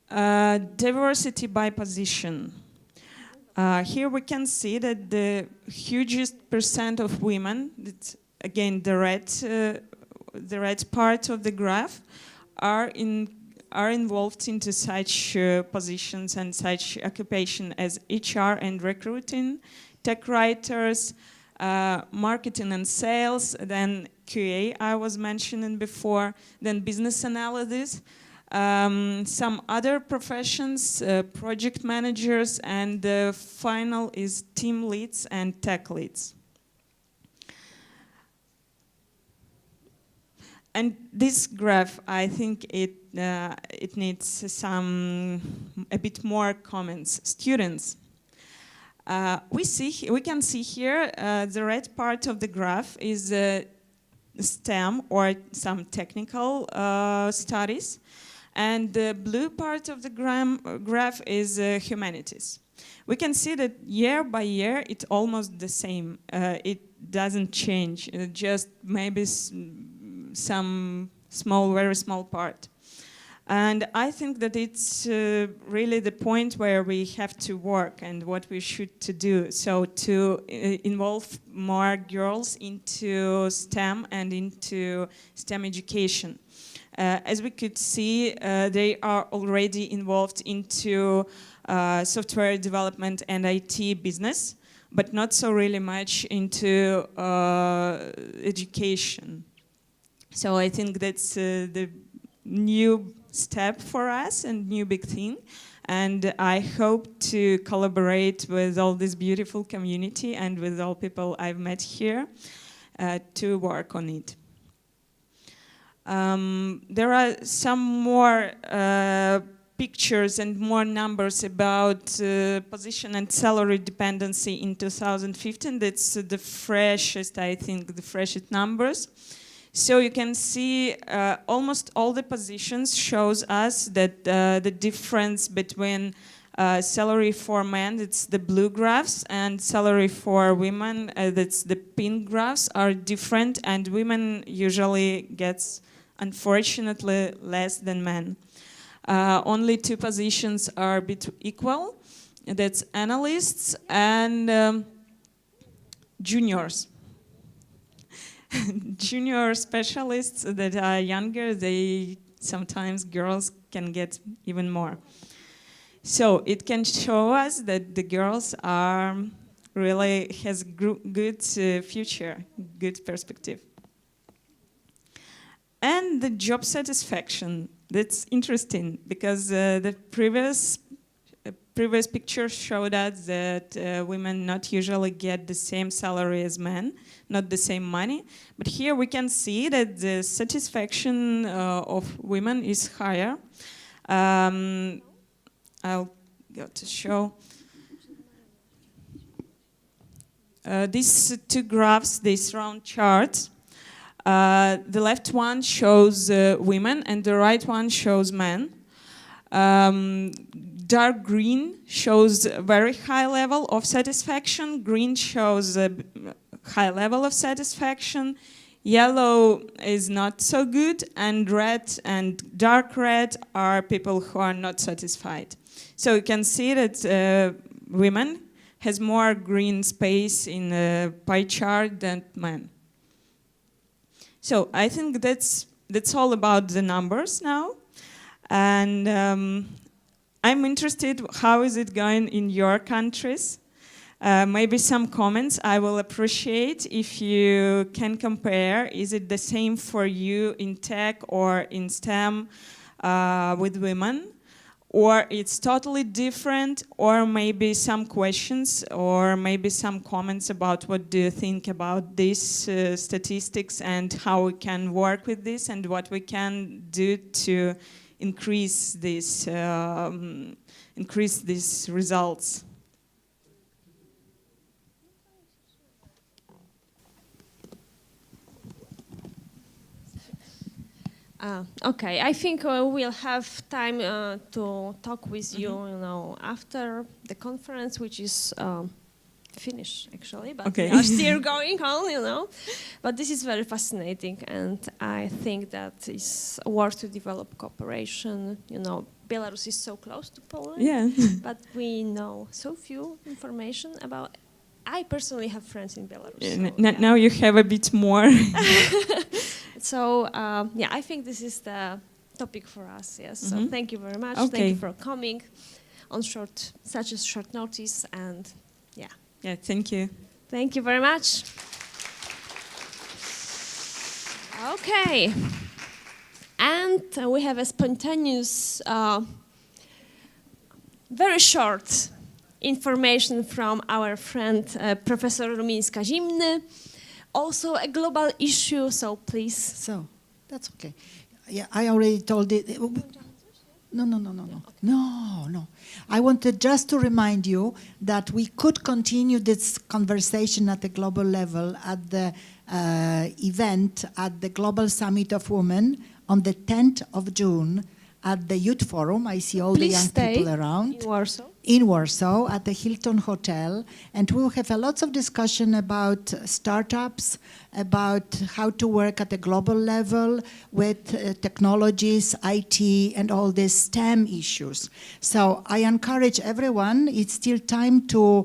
Diversity by position. Here we can see that the hugest percent of women, that's again the red part of the graph, are involved into such positions and such occupation as HR and recruiting, tech writers, marketing and sales, then QA I was mentioning before, then business analysis, some other professions, project managers, and the final is team leads and tech leads. And this graph, I think it needs a bit more comments. Students. We can see here the red part of the graph is STEM or some technical studies, and the blue part of the graph is humanities. We can see that year by year it's almost the same. It doesn't change. Just maybe some very small part. And I think that it's really the point where we have to work and what we should to do. So to involve more girls into STEM and into STEM education. As we could see, they are already involved into software development and IT business, but not so really much into education. So I think that's the new step for us and new big thing. And I hope to collaborate with all this beautiful community and with all people I've met here to work on it. There are some more pictures and more numbers about position and salary dependency in 2015. That's the freshest, I think, the freshest numbers. So you can see almost all the positions shows us that the difference between salary for men, it's the blue graphs, and salary for women, that's the pink graphs, are different, and women usually gets, unfortunately, less than men. Only 2 positions are equal, that's analysts and juniors. Junior specialists that are younger, they sometimes girls can get even more. So it can show us that the girls are really has good future, good perspective. And the job satisfaction, that's interesting because the previous picture showed us that women not usually get the same salary as men, not the same money. But here we can see that the satisfaction of women is higher. I'll go to show. These 2 graphs, these round charts. The left one shows women and the right one shows men. Dark green shows a very high level of satisfaction. Green shows a high level of satisfaction. Yellow is not so good, and red and dark red are people who are not satisfied. So you can see that women has more green space in the pie chart than men. So I think that's all about the numbers now. And I'm interested, how is it going in your countries? Maybe some comments I will appreciate if you can compare. Is it the same for you in tech or in STEM with women? Or it's totally different, or maybe some questions, or maybe some comments about what do you think about these statistics and how we can work with this and what we can do to increase these results. Okay, I think we'll have time to talk with you, after the conference, which is finished actually, but okay. we are still going on, But this is very fascinating, and I think that is worth to develop cooperation. Belarus is so close to Poland, yeah. but we know so few information about. I personally have friends in Belarus. Yeah, now you have a bit more. So, I think this is the topic for us, yes. So thank you very much. Okay. Thank you for coming on such a short notice, and Yeah, thank you. Thank you very much. Okay. And we have a spontaneous, very short information from our friend, Professor Rumińska-Zimny. Also a global issue, so please. So, that's okay. Yeah, I already told it. No. I wanted just to remind you that we could continue this conversation at the global level at the event at the Global Summit of Women on the 10th of June at the Youth Forum. I see all the Please young stay people around. in Warsaw. In Warsaw at the Hilton Hotel, and we'll have a lots of discussion about startups, about how to work at a global level with technologies, IT, and all these STEM issues. So I encourage everyone, it's still time to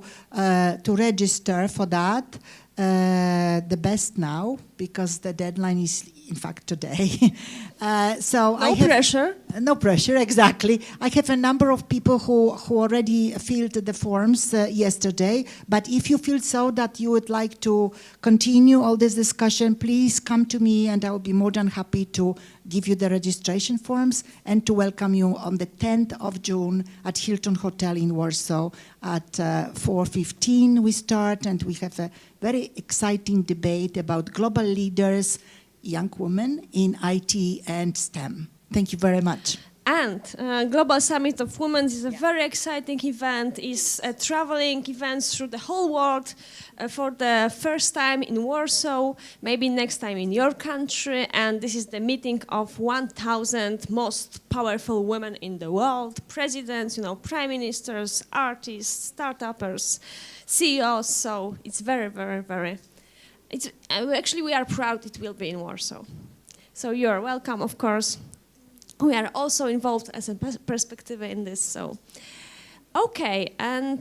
register for that, the best now, because the deadline is in fact today. No pressure. No pressure, exactly. I have a number of people who already filled the forms yesterday, but if you feel so that you would like to continue all this discussion, please come to me and I will be more than happy to give you the registration forms and to welcome you on the 10th of June at Hilton Hotel in Warsaw at 4:15 we start, and we have a very exciting debate about global leaders, young women in IT and STEM. Thank you very much. And Global Summit of Women is a very exciting event. It's a traveling event through the whole world for the first time in Warsaw, maybe next time in your country. And this is the meeting of 1,000 most powerful women in the world, presidents, prime ministers, artists, startuppers, CEOs. So it's very, very, very... Actually, we are proud it will be in Warsaw. So you're welcome, of course. We are also involved as a perspective in this. So, okay, and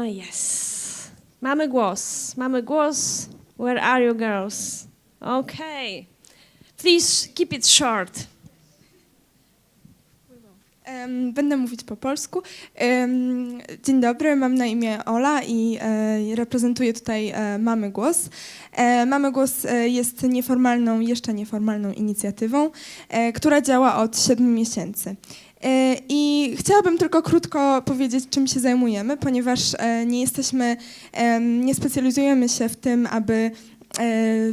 yes, mamy głos. Where are you, girls? Okay, please keep it short. Będę mówić po polsku. Dzień dobry, mam na imię Ola i reprezentuję tutaj Mamy Głos. Mamy Głos jest jeszcze nieformalną inicjatywą, która działa od 7 miesięcy. I chciałabym tylko krótko powiedzieć, czym się zajmujemy, ponieważ nie specjalizujemy się w tym, aby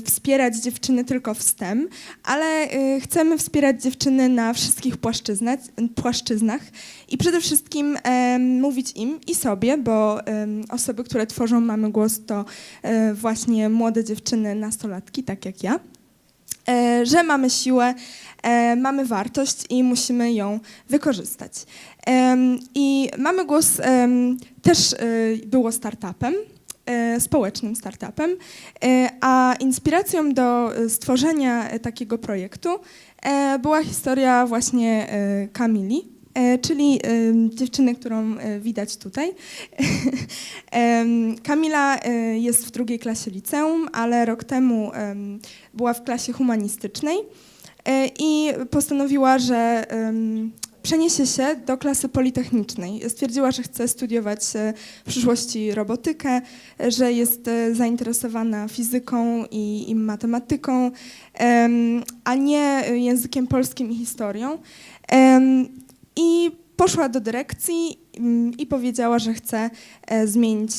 wspierać dziewczyny tylko w STEM, ale chcemy wspierać dziewczyny na wszystkich płaszczyznach i przede wszystkim mówić im i sobie, bo osoby, które tworzą Mamy Głos, to właśnie młode dziewczyny, nastolatki, tak jak ja, że mamy siłę, mamy wartość i musimy ją wykorzystać. I Mamy Głos też było startupem, społecznym startupem, a inspiracją do stworzenia takiego projektu była historia właśnie Kamili, czyli dziewczyny, którą widać tutaj. Kamila jest w 2. klasie liceum, ale rok temu była w klasie humanistycznej i postanowiła, że przeniesie się do klasy politechnicznej. Stwierdziła, że chce studiować w przyszłości robotykę, że jest zainteresowana fizyką i matematyką, a nie językiem polskim i historią. I poszła do dyrekcji i powiedziała, że chce zmienić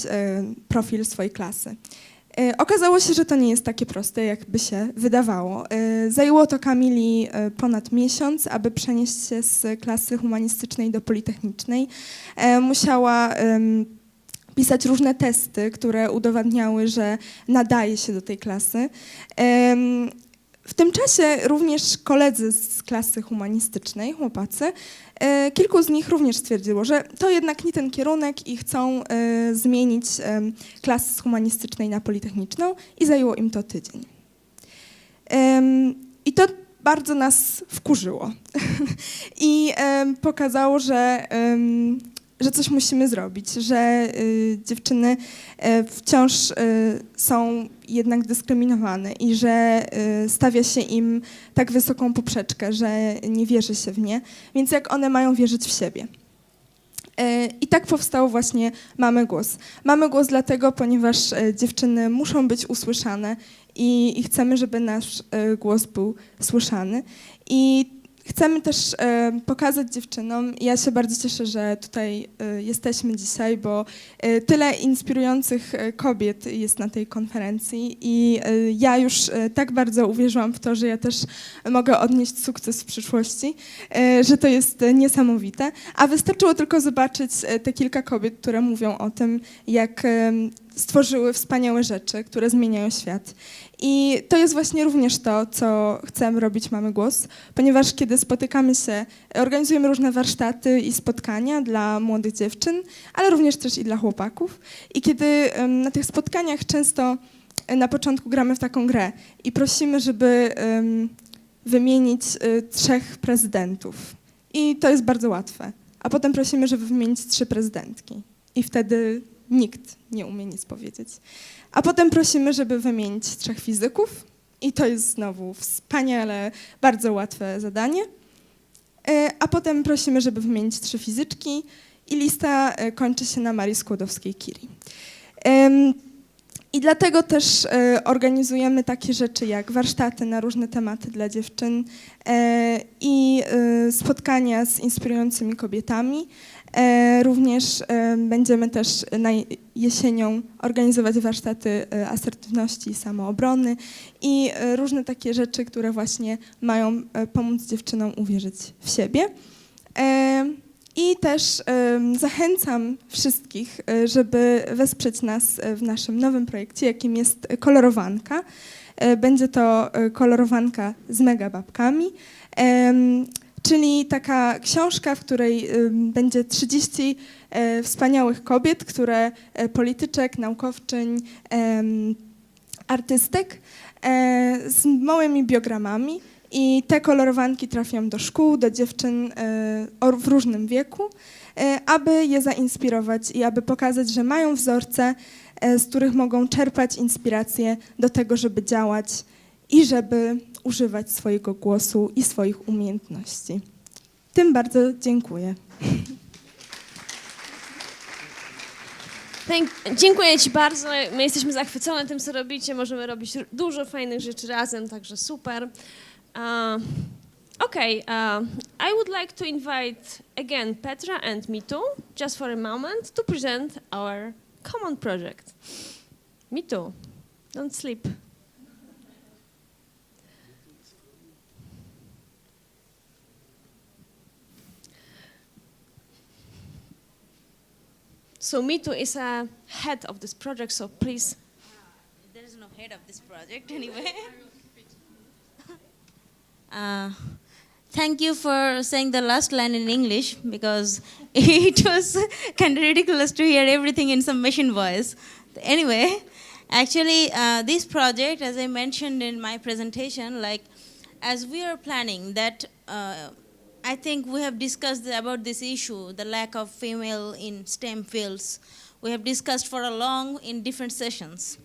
profil swojej klasy. Okazało się, że to nie jest takie proste, jakby się wydawało. Zajęło to Kamili ponad miesiąc, aby przenieść się z klasy humanistycznej do politechnicznej. Musiała pisać różne testy, które udowadniały, że nadaje się do tej klasy. W tym czasie również koledzy z klasy humanistycznej, chłopacy, kilku z nich również stwierdziło, że to jednak nie ten kierunek i chcą zmienić klasę z humanistycznej na politechniczną i zajęło im to tydzień. I to bardzo nas wkurzyło i pokazało, że coś musimy zrobić, że dziewczyny wciąż są jednak dyskryminowane i że stawia się im tak wysoką poprzeczkę, że nie wierzy się w nie, więc jak one mają wierzyć w siebie. I tak powstał właśnie Mamy Głos. Mamy Głos dlatego, ponieważ dziewczyny muszą być usłyszane i chcemy, żeby nasz głos był słyszany. I Chcemy też pokazać dziewczynom, ja się bardzo cieszę, że tutaj jesteśmy dzisiaj, bo tyle inspirujących kobiet jest na tej konferencji i ja już tak bardzo uwierzyłam w to, że ja też mogę odnieść sukces w przyszłości, że to jest niesamowite. A wystarczyło tylko zobaczyć te kilka kobiet, które mówią o tym, jak stworzyły wspaniałe rzeczy, które zmieniają świat. I to jest właśnie również to, co chcemy robić Mamy Głos, ponieważ kiedy spotykamy się, organizujemy różne warsztaty i spotkania dla młodych dziewczyn, ale również też i dla chłopaków. I kiedy na tych spotkaniach często na początku gramy w taką grę i prosimy, żeby wymienić 3 prezydentów. I to jest bardzo łatwe. A potem prosimy, żeby wymienić 3 prezydentki. I wtedy nikt nie umie nic powiedzieć. A potem prosimy, żeby wymienić 3 fizyków i to jest znowu wspaniale, bardzo łatwe zadanie. A potem prosimy, żeby wymienić 3 fizyczki i lista kończy się na Marii Skłodowskiej-Curie. I dlatego też organizujemy takie rzeczy jak warsztaty na różne tematy dla dziewczyn i spotkania z inspirującymi kobietami. Również będziemy też jesienią organizować warsztaty asertywności i samoobrony i różne takie rzeczy, które właśnie mają pomóc dziewczynom uwierzyć w siebie. I też zachęcam wszystkich, żeby wesprzeć nas w naszym nowym projekcie, jakim jest kolorowanka. Będzie to kolorowanka z megababkami, czyli taka książka, w której będzie 30 wspaniałych kobiet, które polityczek, naukowczyń, artystek z małymi biogramami. I te kolorowanki trafią do szkół, do dziewczyn w różnym wieku, aby je zainspirować i aby pokazać, że mają wzorce, z których mogą czerpać inspirację do tego, żeby działać i żeby używać swojego głosu i swoich umiejętności. Tym bardzo dziękuję. Dziękuję Ci bardzo. My jesteśmy zachwycone tym, co robicie. Możemy robić dużo fajnych rzeczy razem, także super. I would like to invite again Petra and me too, just for a moment, to present our common project. Me too. Don't sleep. So Mitu is a head of this project, so please. There is no head of this project anyway. Thank you for saying the last line in English because it was kind of ridiculous to hear everything in some machine voice. Anyway, actually, this project, as I mentioned in my presentation, like as we are planning that, I think we have discussed about this issue, the lack of female in STEM fields. We have discussed for a long in different sessions.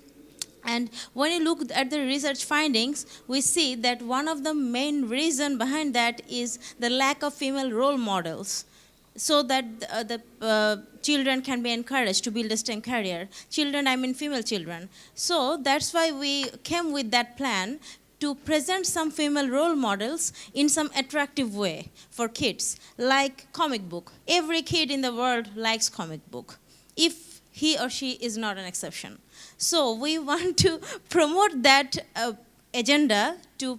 And when you look at the research findings, we see that one of the main reasons behind that is the lack of female role models, so that the children can be encouraged to build a STEM career. Children, I mean female children. So that's why we came with that plan to present some female role models in some attractive way for kids, like comic book. Every kid in the world likes comic book, if he or she is not an exception. So we want to promote that agenda to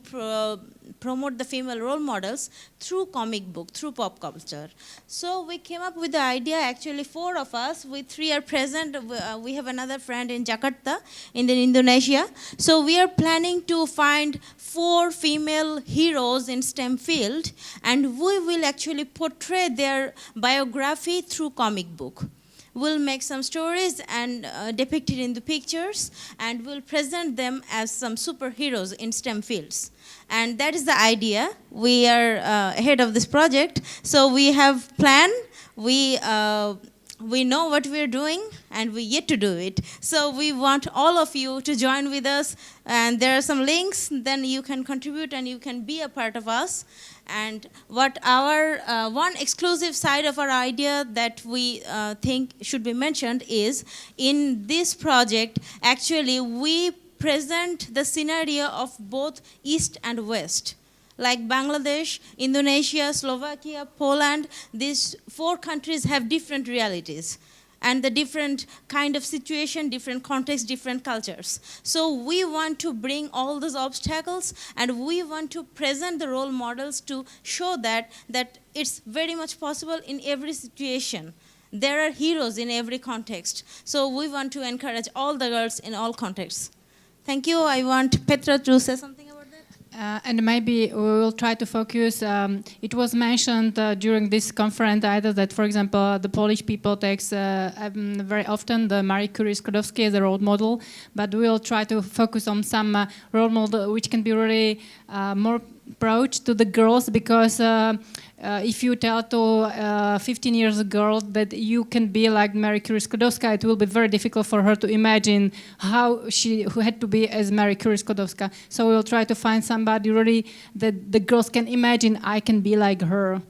promote the female role models through comic book, through pop culture. So we came up with the idea, actually 4 of us, we 3 are present. We have another friend in Jakarta, in Indonesia. So we are planning to find 4 female heroes in STEM field, and we will actually portray their biography through comic book. We'll make some stories and depict it in the pictures, and we'll present them as some superheroes in STEM fields. And that is the idea. We are ahead of this project. So we have plan, we know what we're doing, and we yet to do it. So we want all of you to join with us, and there are some links, then you can contribute and you can be a part of us. And what our one exclusive side of our idea that we think should be mentioned is, in this project, actually we present the scenario of both East and West. like Bangladesh, Indonesia, Slovakia, Poland. These 4 countries have different realities and the different kind of situation, different context, different cultures. So we want to bring all those obstacles and we want to present the role models to show that it's very much possible in every situation. There are heroes in every context. So we want to encourage all the girls in all contexts. Thank you. I want Petra to say something about that. And maybe we will try to focus. It was mentioned during this conference either that, for example, the Polish people takes very often the Marie Curie Skłodowsky as a role model, but we will try to focus on some role model which can be really more approach to the girls, because if you tell to a 15 years old girl that you can be like Marie Curie Skłodowska, it will be very difficult for her to imagine who had to be as Marie Curie Skłodowska. So we'll try to find somebody really that the girls can imagine, I can be like her.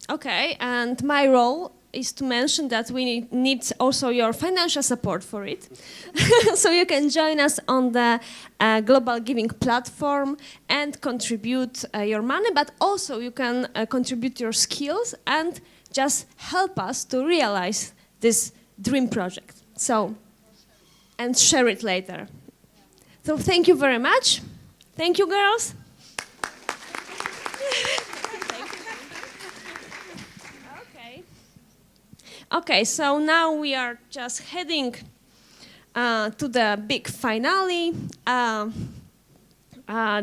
Okay, and my role is to mention that we need also your financial support for it. So you can join us on the Global Giving platform and contribute your money, but also you can contribute your skills and just help us to realize this dream project. So, and share it later. So thank you very much. Thank you, girls. Okay, so now we are just heading to the big finale.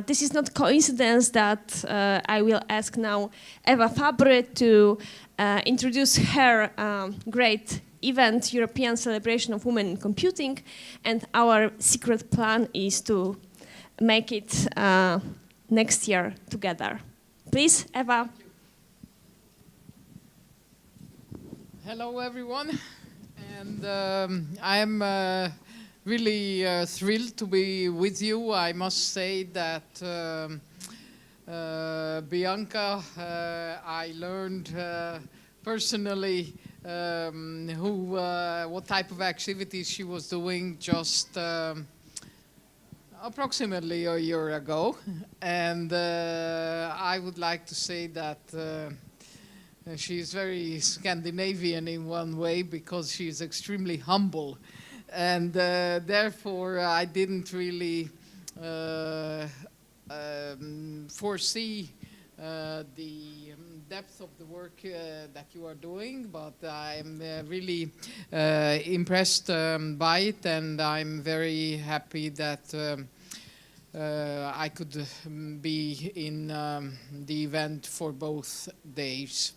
This is not coincidence that I will ask now Eva Fabry to introduce her great event, European Celebration of Women in Computing, and our secret plan is to make it next year together. Please, Eva. Hello, everyone, and I'm really thrilled to be with you. I must say that Bianca, I learned personally what type of activities she was doing just approximately a year ago, and I would like to say that she's very Scandinavian in one way, because she's extremely humble, and therefore I didn't really foresee the depth of the work that you are doing, but I'm really impressed by it, and I'm very happy that I could be in the event for both days.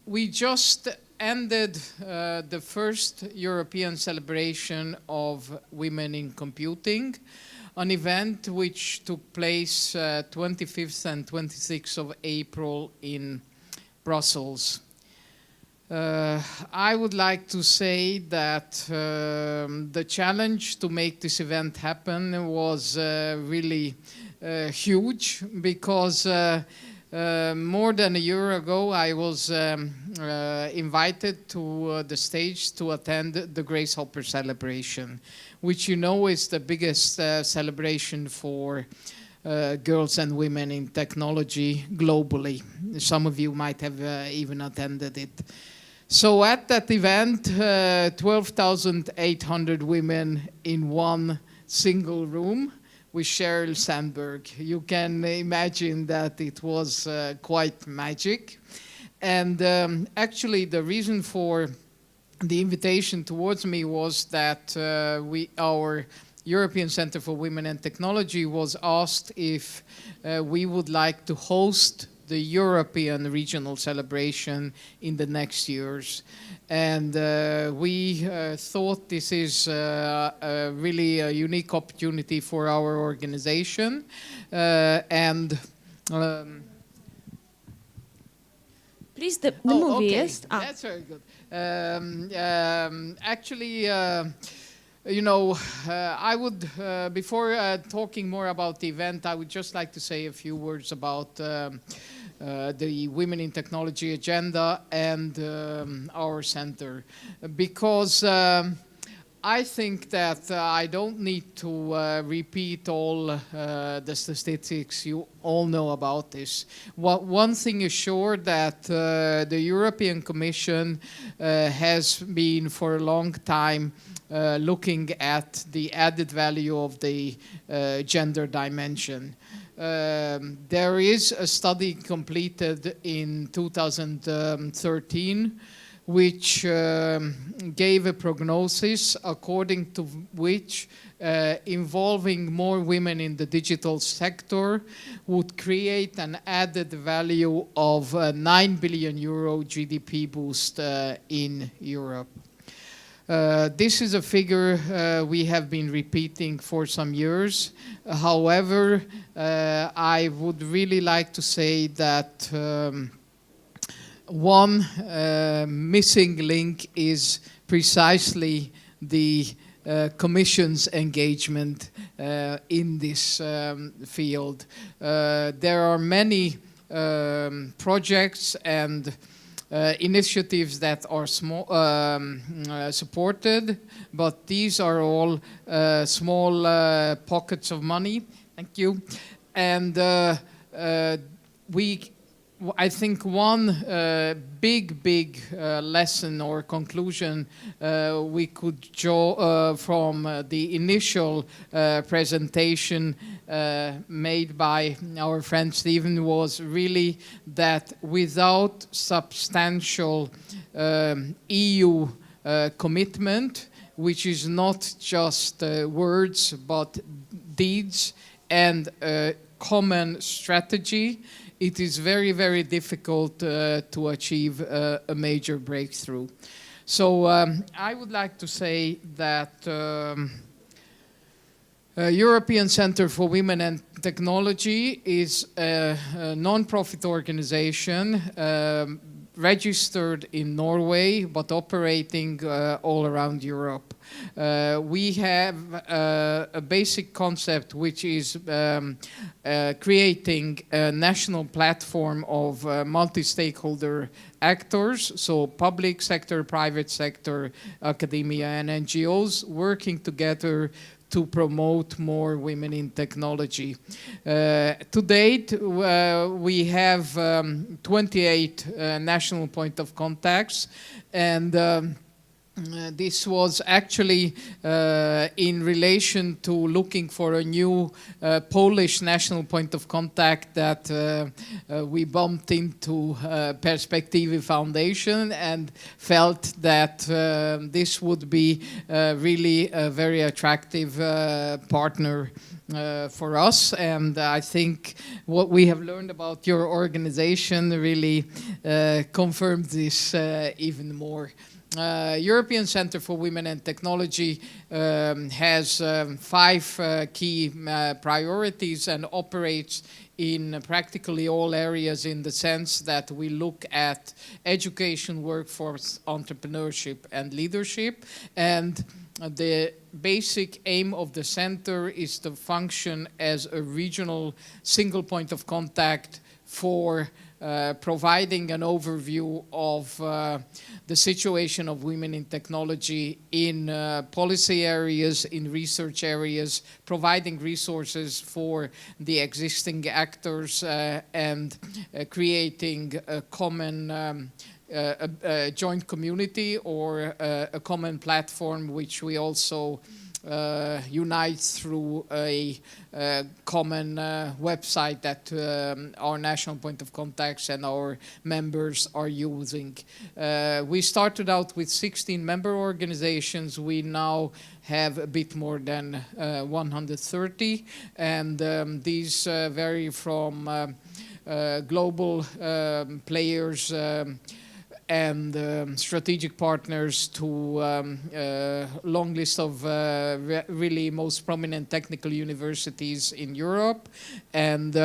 We just ended the first European celebration of women in computing, an event which took place 25th and 26th of April in Brussels. I would like to say that the challenge to make this event happen was really huge, because more than a year ago, I was invited to the stage to attend the Grace Hopper celebration, which you know is the biggest celebration for girls and women in technology globally. Some of you might have even attended it. So at that event, 12,800 women in one single room with Sheryl Sandberg. You can imagine that it was quite magic. And actually the reason for the invitation towards me was that our European Center for Women and Technology was asked if we would like to host the European regional celebration in the next years. And we thought this is really a unique opportunity for our organization. Please, the movie, okay. yes? That's very good. Actually, you know, I would, before talking more about the event, I would just like to say a few words about the Women in Technology agenda and our center. Because I think that I don't need to repeat all the statistics. You all know about this. One thing is sure, that the European Commission has been for a long time looking at the added value of the gender dimension. There is a study completed in 2013 which gave a prognosis according to which involving more women in the digital sector would create an added value of 9 billion euro GDP boost in Europe. This is a figure we have been repeating for some years. However, I would really like to say that one missing link is precisely the Commission's engagement in this field. There are many projects and initiatives that are supported, but these are all small pockets of money. Thank you. And I think one big lesson or conclusion we could draw from the initial presentation made by our friend Stephen was really that without substantial EU commitment, which is not just words but deeds and common strategy, it is very, very difficult to achieve a major breakthrough. So I would like to say that European Center for Women and Technology is a non-profit organization registered in Norway but operating all around Europe. We have a basic concept which is creating a national platform of multi-stakeholder actors, so public sector, private sector, academia and NGOs working together to promote more women in technology. To date, we have 28 national point of contacts, and this was actually in relation to looking for a new Polish national point of contact that we bumped into Perspektywy Foundation and felt that this would be really a very attractive partner for us. And I think what we have learned about your organization really confirmed this even more. European Center for Women and Technology has 5 key priorities and operates in practically all areas, in the sense that we look at education, workforce, entrepreneurship and leadership. And the basic aim of the center is to function as a regional single point of contact for providing an overview of the situation of women in technology in policy areas, in research areas, providing resources for the existing actors and creating a common a joint community or a common platform, which we also unite through a common website that our national point of contacts and our members are using. We started out with 16 member organizations. We now have a bit more than 130, and these vary from global players and strategic partners to long list of really most prominent technical universities in Europe and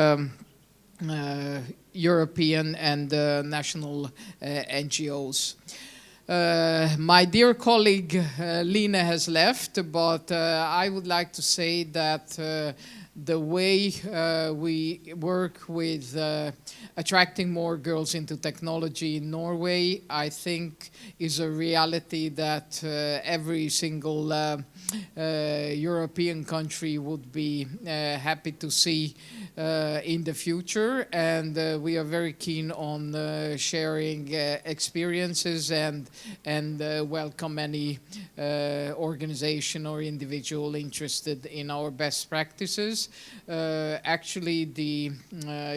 European and national NGOs. My dear colleague Line has left, but I would like to say that the way we work with attracting more girls into technology in Norway, I think, is a reality that every single European country would be happy to see in the future, and we are very keen on sharing experiences and welcome any organization or individual interested in our best practices. Actually, the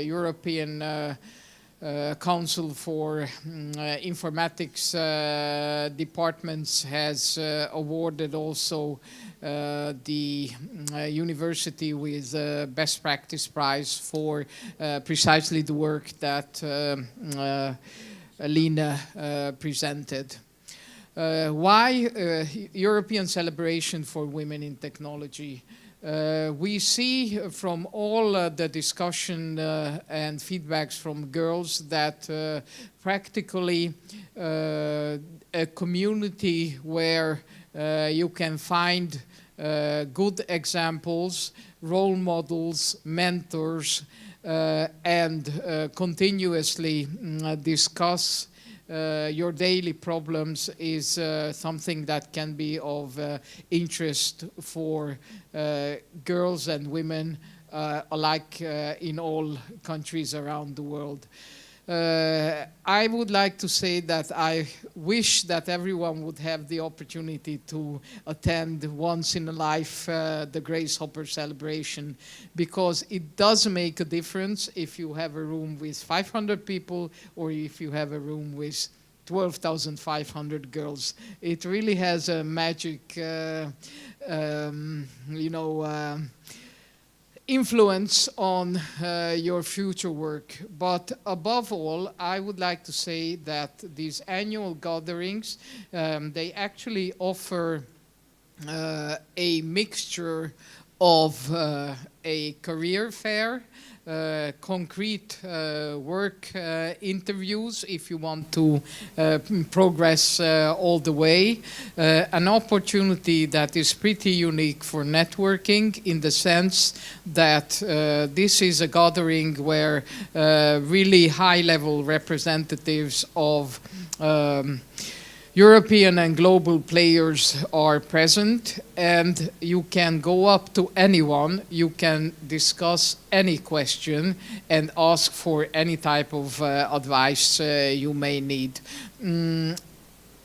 European Council for Informatics Departments has awarded also the university with Best Practice Prize for precisely the work that Line presented. Why European celebration for women in technology? We see from all the discussion and feedbacks from girls that practically a community where you can find good examples, role models, mentors, and continuously discuss your daily problems is something that can be of interest for girls and women alike in all countries around the world. I would like to say that I wish that everyone would have the opportunity to attend once in a life the Grace Hopper celebration, because it does make a difference if you have a room with 500 people or if you have a room with 12,500 girls. It really has a magic, influence on your future work. But above all, I would like to say that these annual gatherings, they actually offer a mixture of a career fair, concrete work interviews if you want to progress all the way, an opportunity that is pretty unique for networking in the sense that this is a gathering where really high-level representatives of European and global players are present, and you can go up to anyone, you can discuss any question and ask for any type of advice you may need.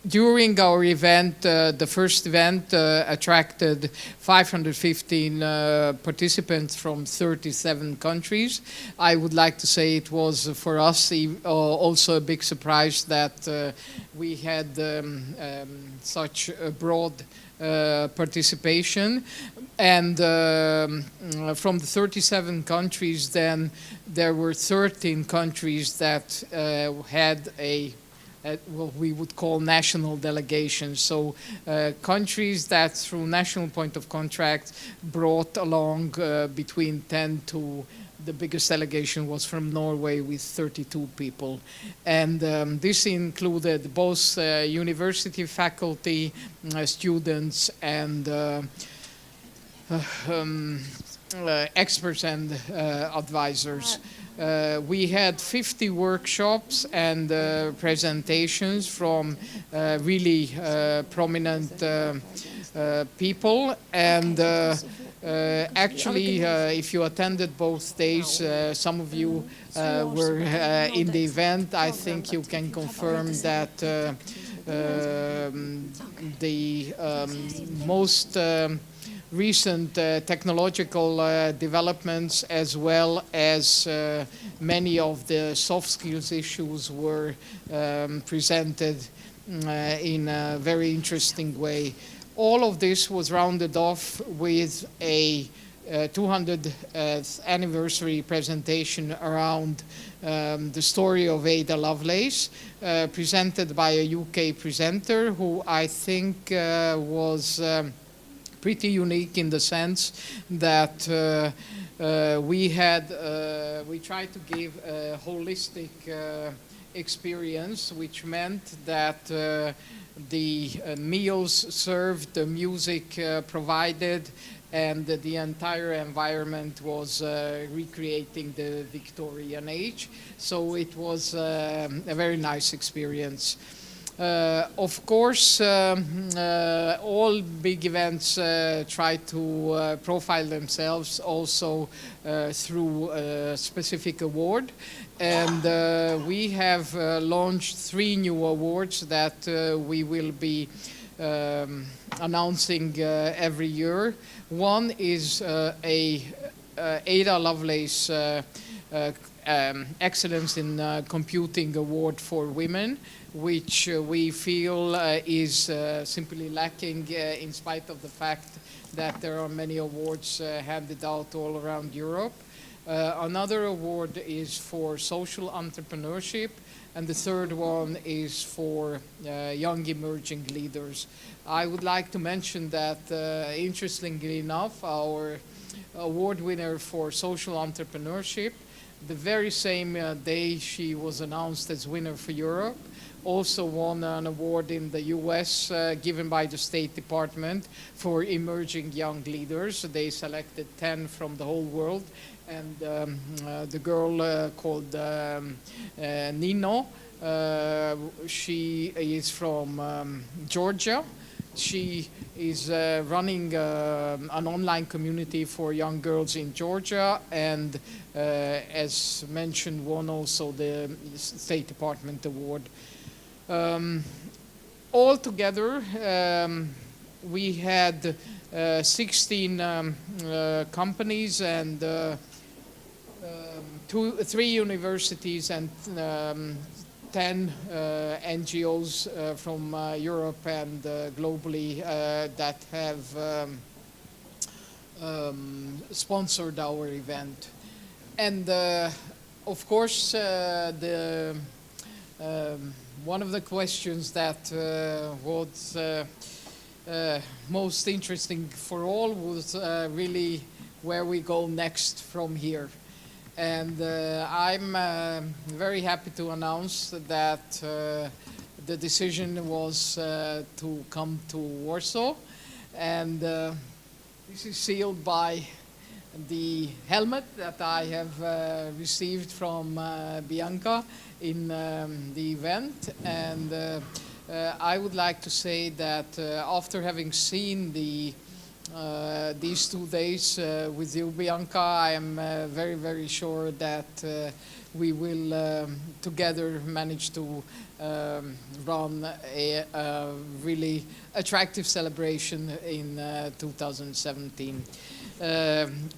During our event, the first event attracted 515 participants from 37 countries. I would like to say it was for us also a big surprise that we had such a broad participation. And from the 37 countries, then there were 13 countries that had what we would call national delegations. So countries that through national point of contract brought along between 10 to the biggest delegation was from Norway with 32 people. And this included both university faculty, students, and experts and advisors. We had 50 workshops and presentations from really prominent people, and actually if you attended both days, some of you were in the event, I think you can confirm that the most recent technological developments, as well as many of the soft skills issues, were presented in a very interesting way. All of this was rounded off with a 200th anniversary presentation around the story of Ada Lovelace, presented by a UK presenter who I think was pretty unique in the sense that we tried to give a holistic experience, which meant that the meals served, the music provided, and the entire environment was recreating the Victorian age. So it was a very nice experience. Of course, all big events try to profile themselves also through a specific award. And we have launched 3 new awards that we will be announcing every year. One is Ada Lovelace Excellence in Computing Award for Women, which we feel is simply lacking in spite of the fact that there are many awards handed out all around Europe. Another award is for social entrepreneurship, and the third one is for young emerging leaders. I would like to mention that, interestingly enough, our award winner for social entrepreneurship, the very same day she was announced as winner for Europe, also won an award in the US given by the State Department for emerging young leaders. They selected 10 from the whole world, and the girl called Nino, she is from Georgia. She is running an online community for young girls in Georgia, and as mentioned, won also the State Department award. Altogether, we had 16 companies and 3 universities and 10 NGOs from Europe and globally that have sponsored our event. And of course, one of the questions that was most interesting for all was really where we go next from here. And I'm very happy to announce that the decision was to come to Warsaw. And this is sealed by the helmet that I have received from Bianca in the event. And I would like to say that after having seen these 2 days with you, Bianca, I am very, very sure that we will together manage to run a really attractive celebration in 2017.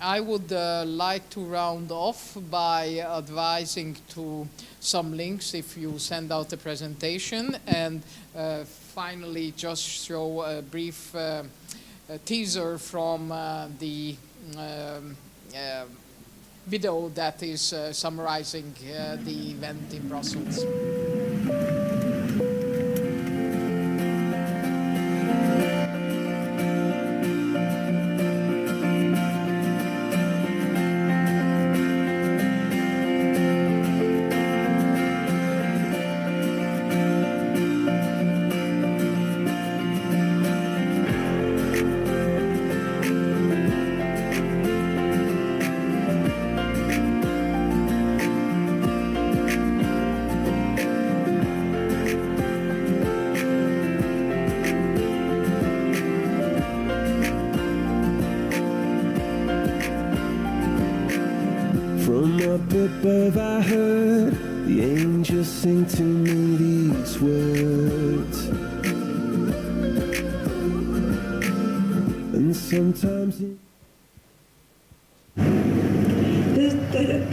I would like to round off by advising to some links if you send out the presentation, and finally just show a brief teaser from the video that is summarizing the event in Brussels. Up above I heard the angels sing to me these words, and sometimes the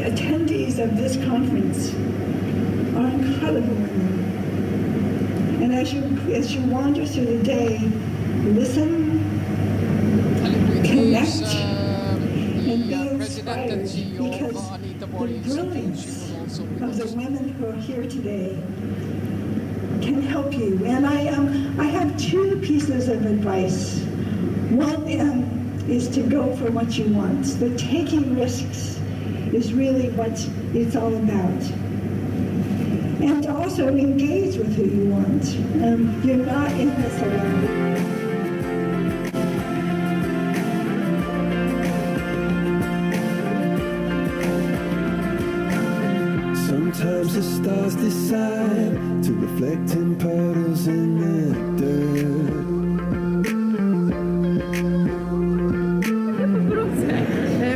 attendees of this conference are incredible women. And as you wander through the day, listen, connect, and be inspired, because the brilliance of the women who are here today can help you. And I have 2 pieces of advice. One is to go for what you want. The taking risks is really what it's all about. and to also engage with who you want. You're not in this alone. Sometimes the stars decide to reflect in puddles in the dirt.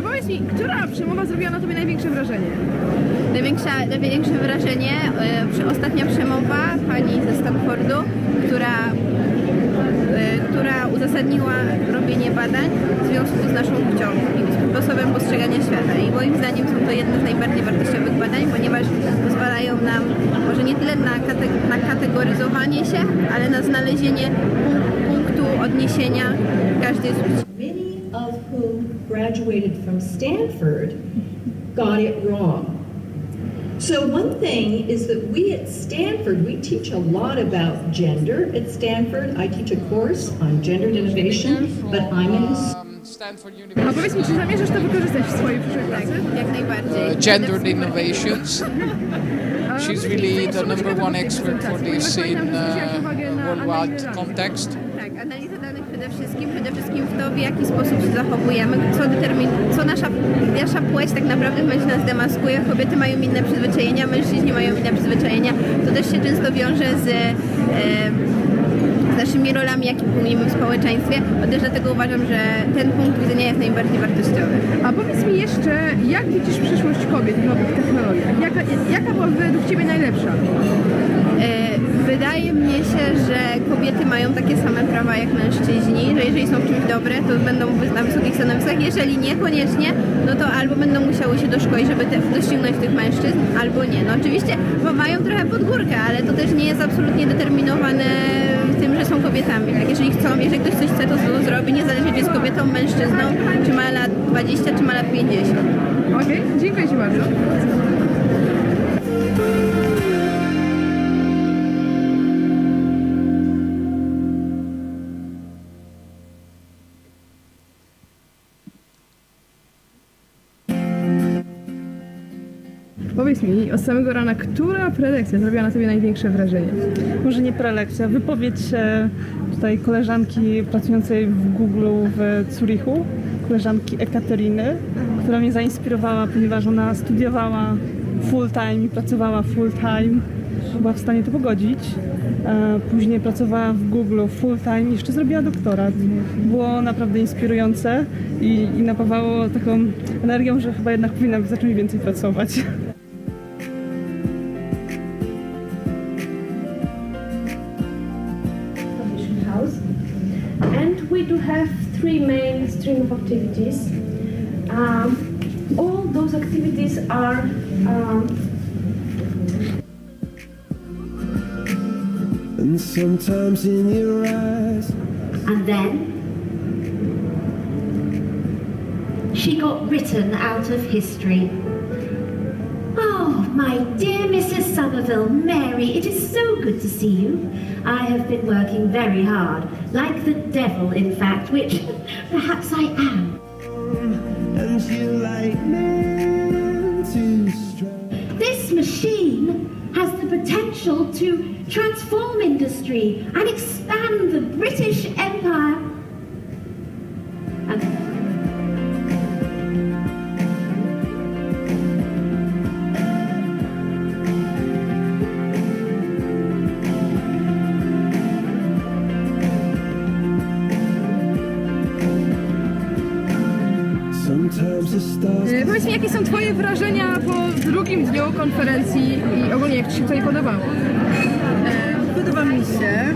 Powiedz mi, która przemowa zrobiła na tobie największe wrażenie? Największe wrażenie ostatnia przemowa pani ze Stanfordu, która uzasadniła robienie badań w związku z naszą płcią i sposobem postrzegania świata. I moim zdaniem są to jedne z najbardziej wartościowych badań, ponieważ pozwalają nam może nie tyle na kategoryzowanie się, ale na znalezienie punktu odniesienia każdej z płci. Many of whom graduated from Stanford got it wrong. So one thing is that we at Stanford, we teach a lot about gender at Stanford. I teach a course on gendered innovation, but I'm in A powiedz mi, czy zamierzasz to wykorzystać w swojej przyszłej pracy? Jak najbardziej. Gendered innovations. She's really the number one expert for this in worldwide context. Tak, analiza danych przede wszystkim w to, w jaki sposób się zachowujemy, co nasza płeć tak naprawdę nas demaskuje. Kobiety mają inne przyzwyczajenia, mężczyźni mają inne przyzwyczajenia. To też się często wiąże z naszymi rolami, jakie pełnimy w społeczeństwie. Też dlatego uważam, że ten punkt widzenia jest najbardziej wartościowy. A powiedz mi jeszcze, jak widzisz przyszłość kobiet w nowych technologiach? Jaka była według Ciebie najlepsza? Wydaje mi się, że kobiety mają takie same prawa jak mężczyźni, że jeżeli są w czymś dobre, to będą na wysokich stanowiskach. Jeżeli niekoniecznie, no to albo będą musiały się doszkolić, żeby doścignąć tych mężczyzn, albo nie. No oczywiście mają trochę pod górkę, ale to też nie jest absolutnie determinowane tym, że są kobietami. Tak, jeżeli ktoś coś chce, to zrobi, niezależnie czy jest kobietą, mężczyzną, czy ma lat 20, czy ma lat 50. Okej, dziękuję Ci bardzo. Powiedz mi, od samego rana, która prelekcja zrobiła na Tobie największe wrażenie? Może nie prelekcja, wypowiedź tutaj koleżanki pracującej w Google w Zurichu, koleżanki Ekateriny, która mnie zainspirowała, ponieważ ona studiowała full time i pracowała full time. Była w stanie to pogodzić. Później pracowała w Google full time i jeszcze zrobiła doktorat. Było naprawdę inspirujące i napawało taką energią, że chyba jednak powinnam zacząć więcej pracować. And we do have three main stream of activities. All those activities are And sometimes in your eyes. and then she got written out of history. Oh, my dear Mrs. Somerville, Mary, it is so good to see you. I have been working very hard, like the devil, in fact, which perhaps I am. And you like men to strike. This machine has the potential to transform industry and expand the British Empire. And Sometimes the stars. Powiedz mi, jakie są Twoje wrażenia po drugim dniu konferencji i ogólnie jak Ci się tutaj podobało? Podoba mi się.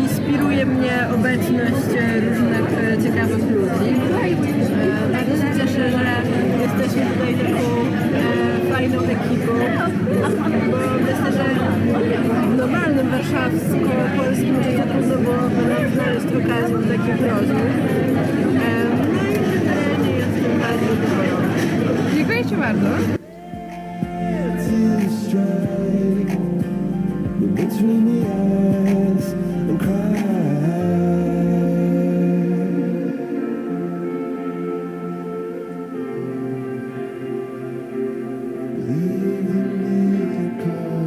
Inspiruje mnie obecność różnych ciekawych ludzi. Bardzo się cieszę, że jesteśmy tutaj taką fajną ekipą, bo myślę, że w normalnym warszawsko-polskim życiu trudno byłoby znaleźć okazję do takich rozmów. No i generalnie jestem bardzo zadowolona. Dziękuję Ci bardzo. Between the eyes and cry. Leave the music on.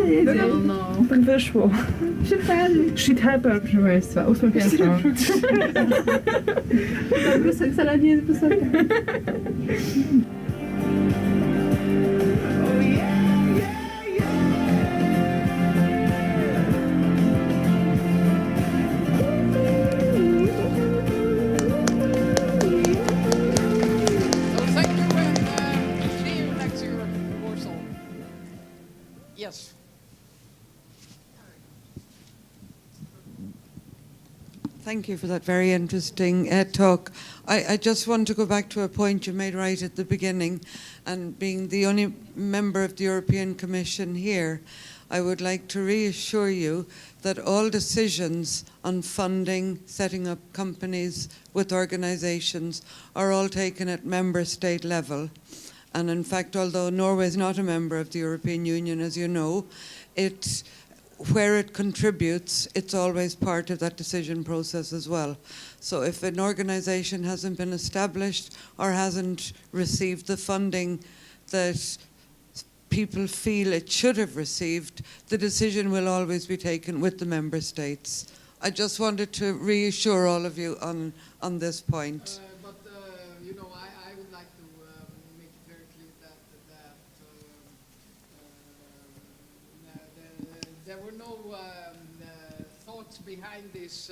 No. Tak wyszło. Shit happened, proszę Państwa. 8 piętro. Brusek wcale nie jest wysoka. Thank you and see you next year in Warsaw. Yes. Thank you for that very interesting talk. I just want to go back to a point you made right at the beginning, and being the only member of the European Commission here, I would like to reassure you that all decisions on funding, setting up companies with organizations are all taken at member state level. And in fact, although Norway is not a member of the European Union, as you know, where it contributes, it's always part of that decision process as well. So if an organization hasn't been established or hasn't received the funding that people feel it should have received, the decision will always be taken with the member states. I just wanted to reassure all of you on this point. You know, I would like to make it very clear that there were no thoughts behind this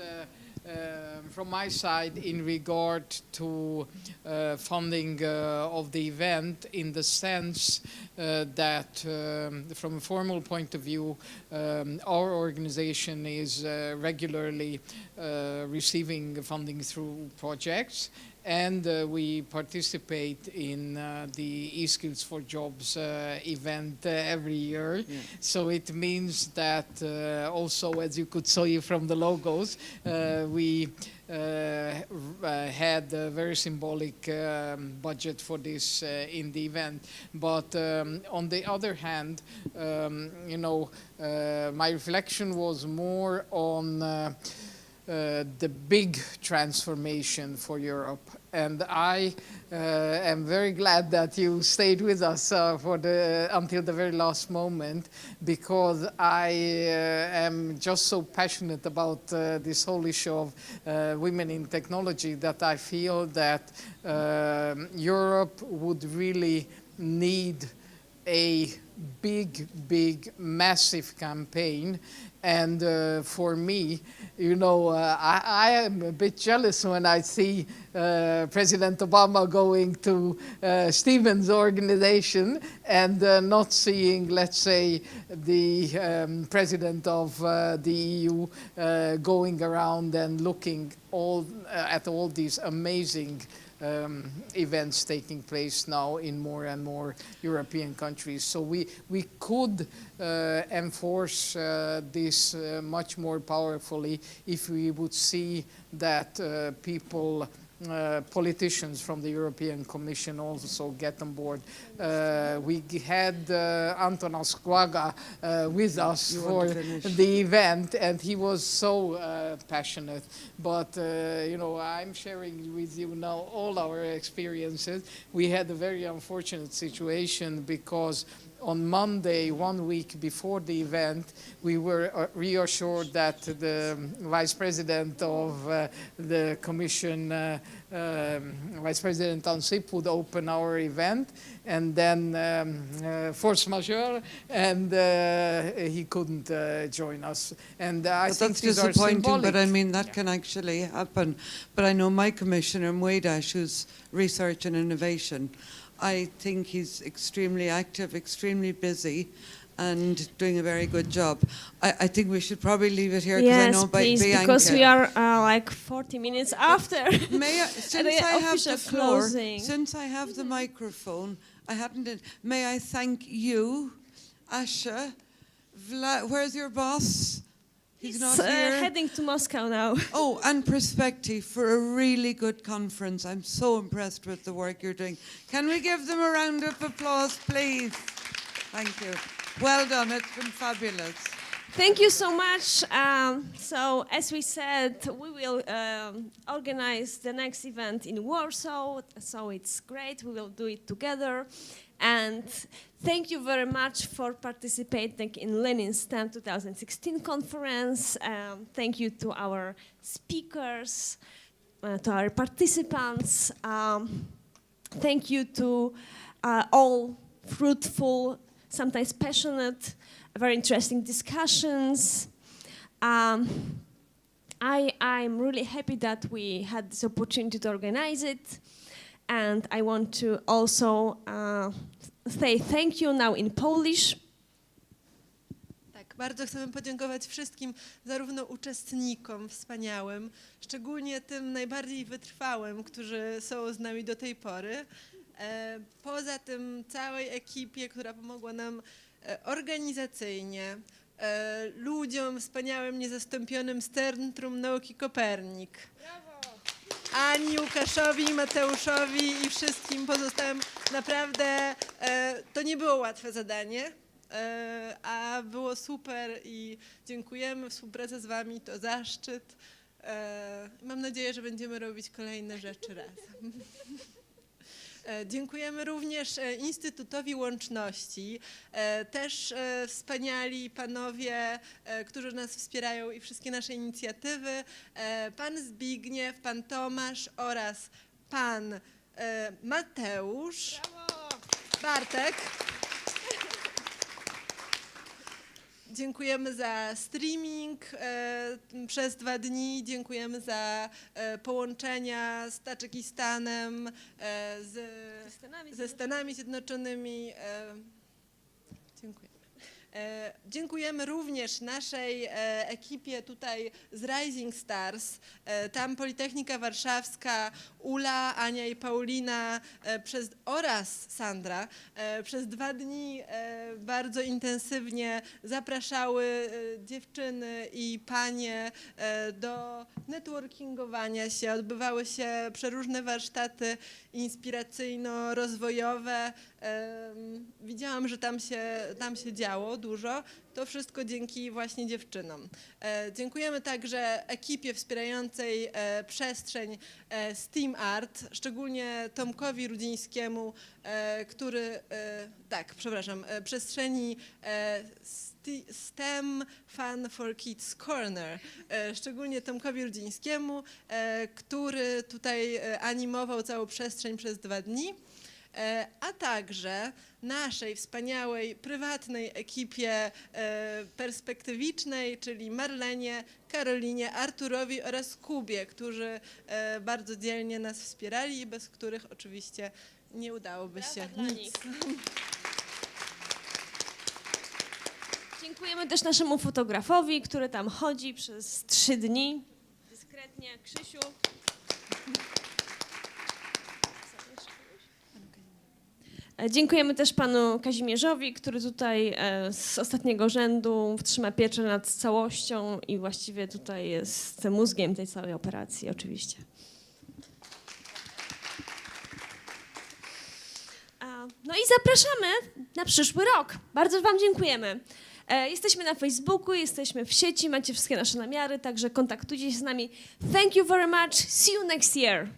from my side in regard to funding of the event, in the sense that from a formal point of view, our organization is regularly receiving funding through projects, and we participate in the eSkills for Jobs event every year. Yeah. So it means that also, as you could see from the logos, we had a very symbolic budget for this in the event. But on the other hand, you know, my reflection was more on the big transformation for Europe. And I am very glad that you stayed with us until the very last moment, because I am just so passionate about this whole issue of women in technology that I feel that Europe would really need a big, massive campaign. And for me, you know, I am a bit jealous when I see President Obama going to Stephen's organization and not seeing, let's say, the president of the EU going around and looking at all these amazing events taking place now in more and more European countries. So we could enforce this much more powerfully if we would see that politicians from the European Commission also get on board. We had Antonas Skwaga with us for the event, and he was so passionate. But, you know, I'm sharing with you now all our experiences. We had a very unfortunate situation because on Monday, 1 week before the event, we were reassured that the Vice President of the Commission, Vice President Ansip, would open our event, and then force majeure, and he couldn't join us. And I think that's these are disappointing, symbolic. but I mean, that can actually happen. But I know my commissioner, Mwedash, who's research and innovation, I think he's extremely active, extremely busy, and doing a very good job. I think we should probably leave it here, because I know please, Bianca. because we are like 40 minutes after. Since I have the floor, closing. since I have the microphone, may I thank you, Asha. Where's your boss? He's not here. Heading to Moscow now. Oh, and Perspective for a really good conference. I'm so impressed with the work you're doing. Can we give them a round of applause, please? Thank you. Well done. It's been fabulous. Thank you so much. So, as we said, we will organize the next event in Warsaw. So it's great. We will do it together. And thank you very much for participating in Lenin STEM 2016 conference. Thank you to our speakers, to our participants. Thank you to all fruitful, sometimes passionate, very interesting discussions. I'm really happy that we had this opportunity to organize it. And I want to also say thank you now in Polish. Tak, bardzo chcemy podziękować wszystkim, zarówno uczestnikom wspaniałym, szczególnie tym najbardziej wytrwałym, którzy są z nami do tej pory. Poza tym całej ekipie, która pomogła nam organizacyjnie, ludziom wspaniałym, niezastąpionym z Centrum Nauki Kopernik. Ani Łukaszowi, Mateuszowi i wszystkim pozostałym. Naprawdę to nie było łatwe zadanie, a było super i dziękujemy. Współpraca z wami to zaszczyt. Mam nadzieję, że będziemy robić kolejne rzeczy razem. Dziękujemy również Instytutowi Łączności, też wspaniali panowie, którzy nas wspierają i wszystkie nasze inicjatywy, pan Zbigniew, pan Tomasz oraz pan Mateusz. Brawo. Bartek. Dziękujemy za streaming przez 2 dni, dziękujemy za połączenia z Tadżykistanem, ze Stanami Zjednoczonymi. Dziękujemy. Dziękujemy również naszej ekipie tutaj z Rising Stars, tam Politechnika Warszawska, Ula, Ania i Paulina oraz Sandra przez 2 dni bardzo intensywnie zapraszały dziewczyny i panie do networkingowania się. Odbywały się przeróżne warsztaty inspiracyjno-rozwojowe. Widziałam, że tam się działo dużo. To wszystko dzięki właśnie dziewczynom. Dziękujemy także ekipie wspierającej przestrzeń STEAM Art, szczególnie Tomkowi Rudzińskiemu, który, przestrzeni STEM Fun for Kids Corner, szczególnie Tomkowi Rudzińskiemu, który tutaj animował całą przestrzeń przez 2 dni. A także naszej wspaniałej, prywatnej ekipie perspektywicznej, czyli Marlenie, Karolinie, Arturowi oraz Kubie, którzy bardzo dzielnie nas wspierali i bez których oczywiście nie udałoby się nic. Dziękujemy też naszemu fotografowi, który tam chodzi przez 3 dni. Dyskretnie, Krzysiu. Dziękujemy też panu Kazimierzowi, który tutaj z ostatniego rzędu trzyma pieczę nad całością i właściwie tutaj jest mózgiem tej całej operacji oczywiście. No i zapraszamy na przyszły rok. Bardzo wam dziękujemy. Jesteśmy na Facebooku, jesteśmy w sieci, macie wszystkie nasze namiary, także kontaktujcie się z nami. Thank you very much. See you next year.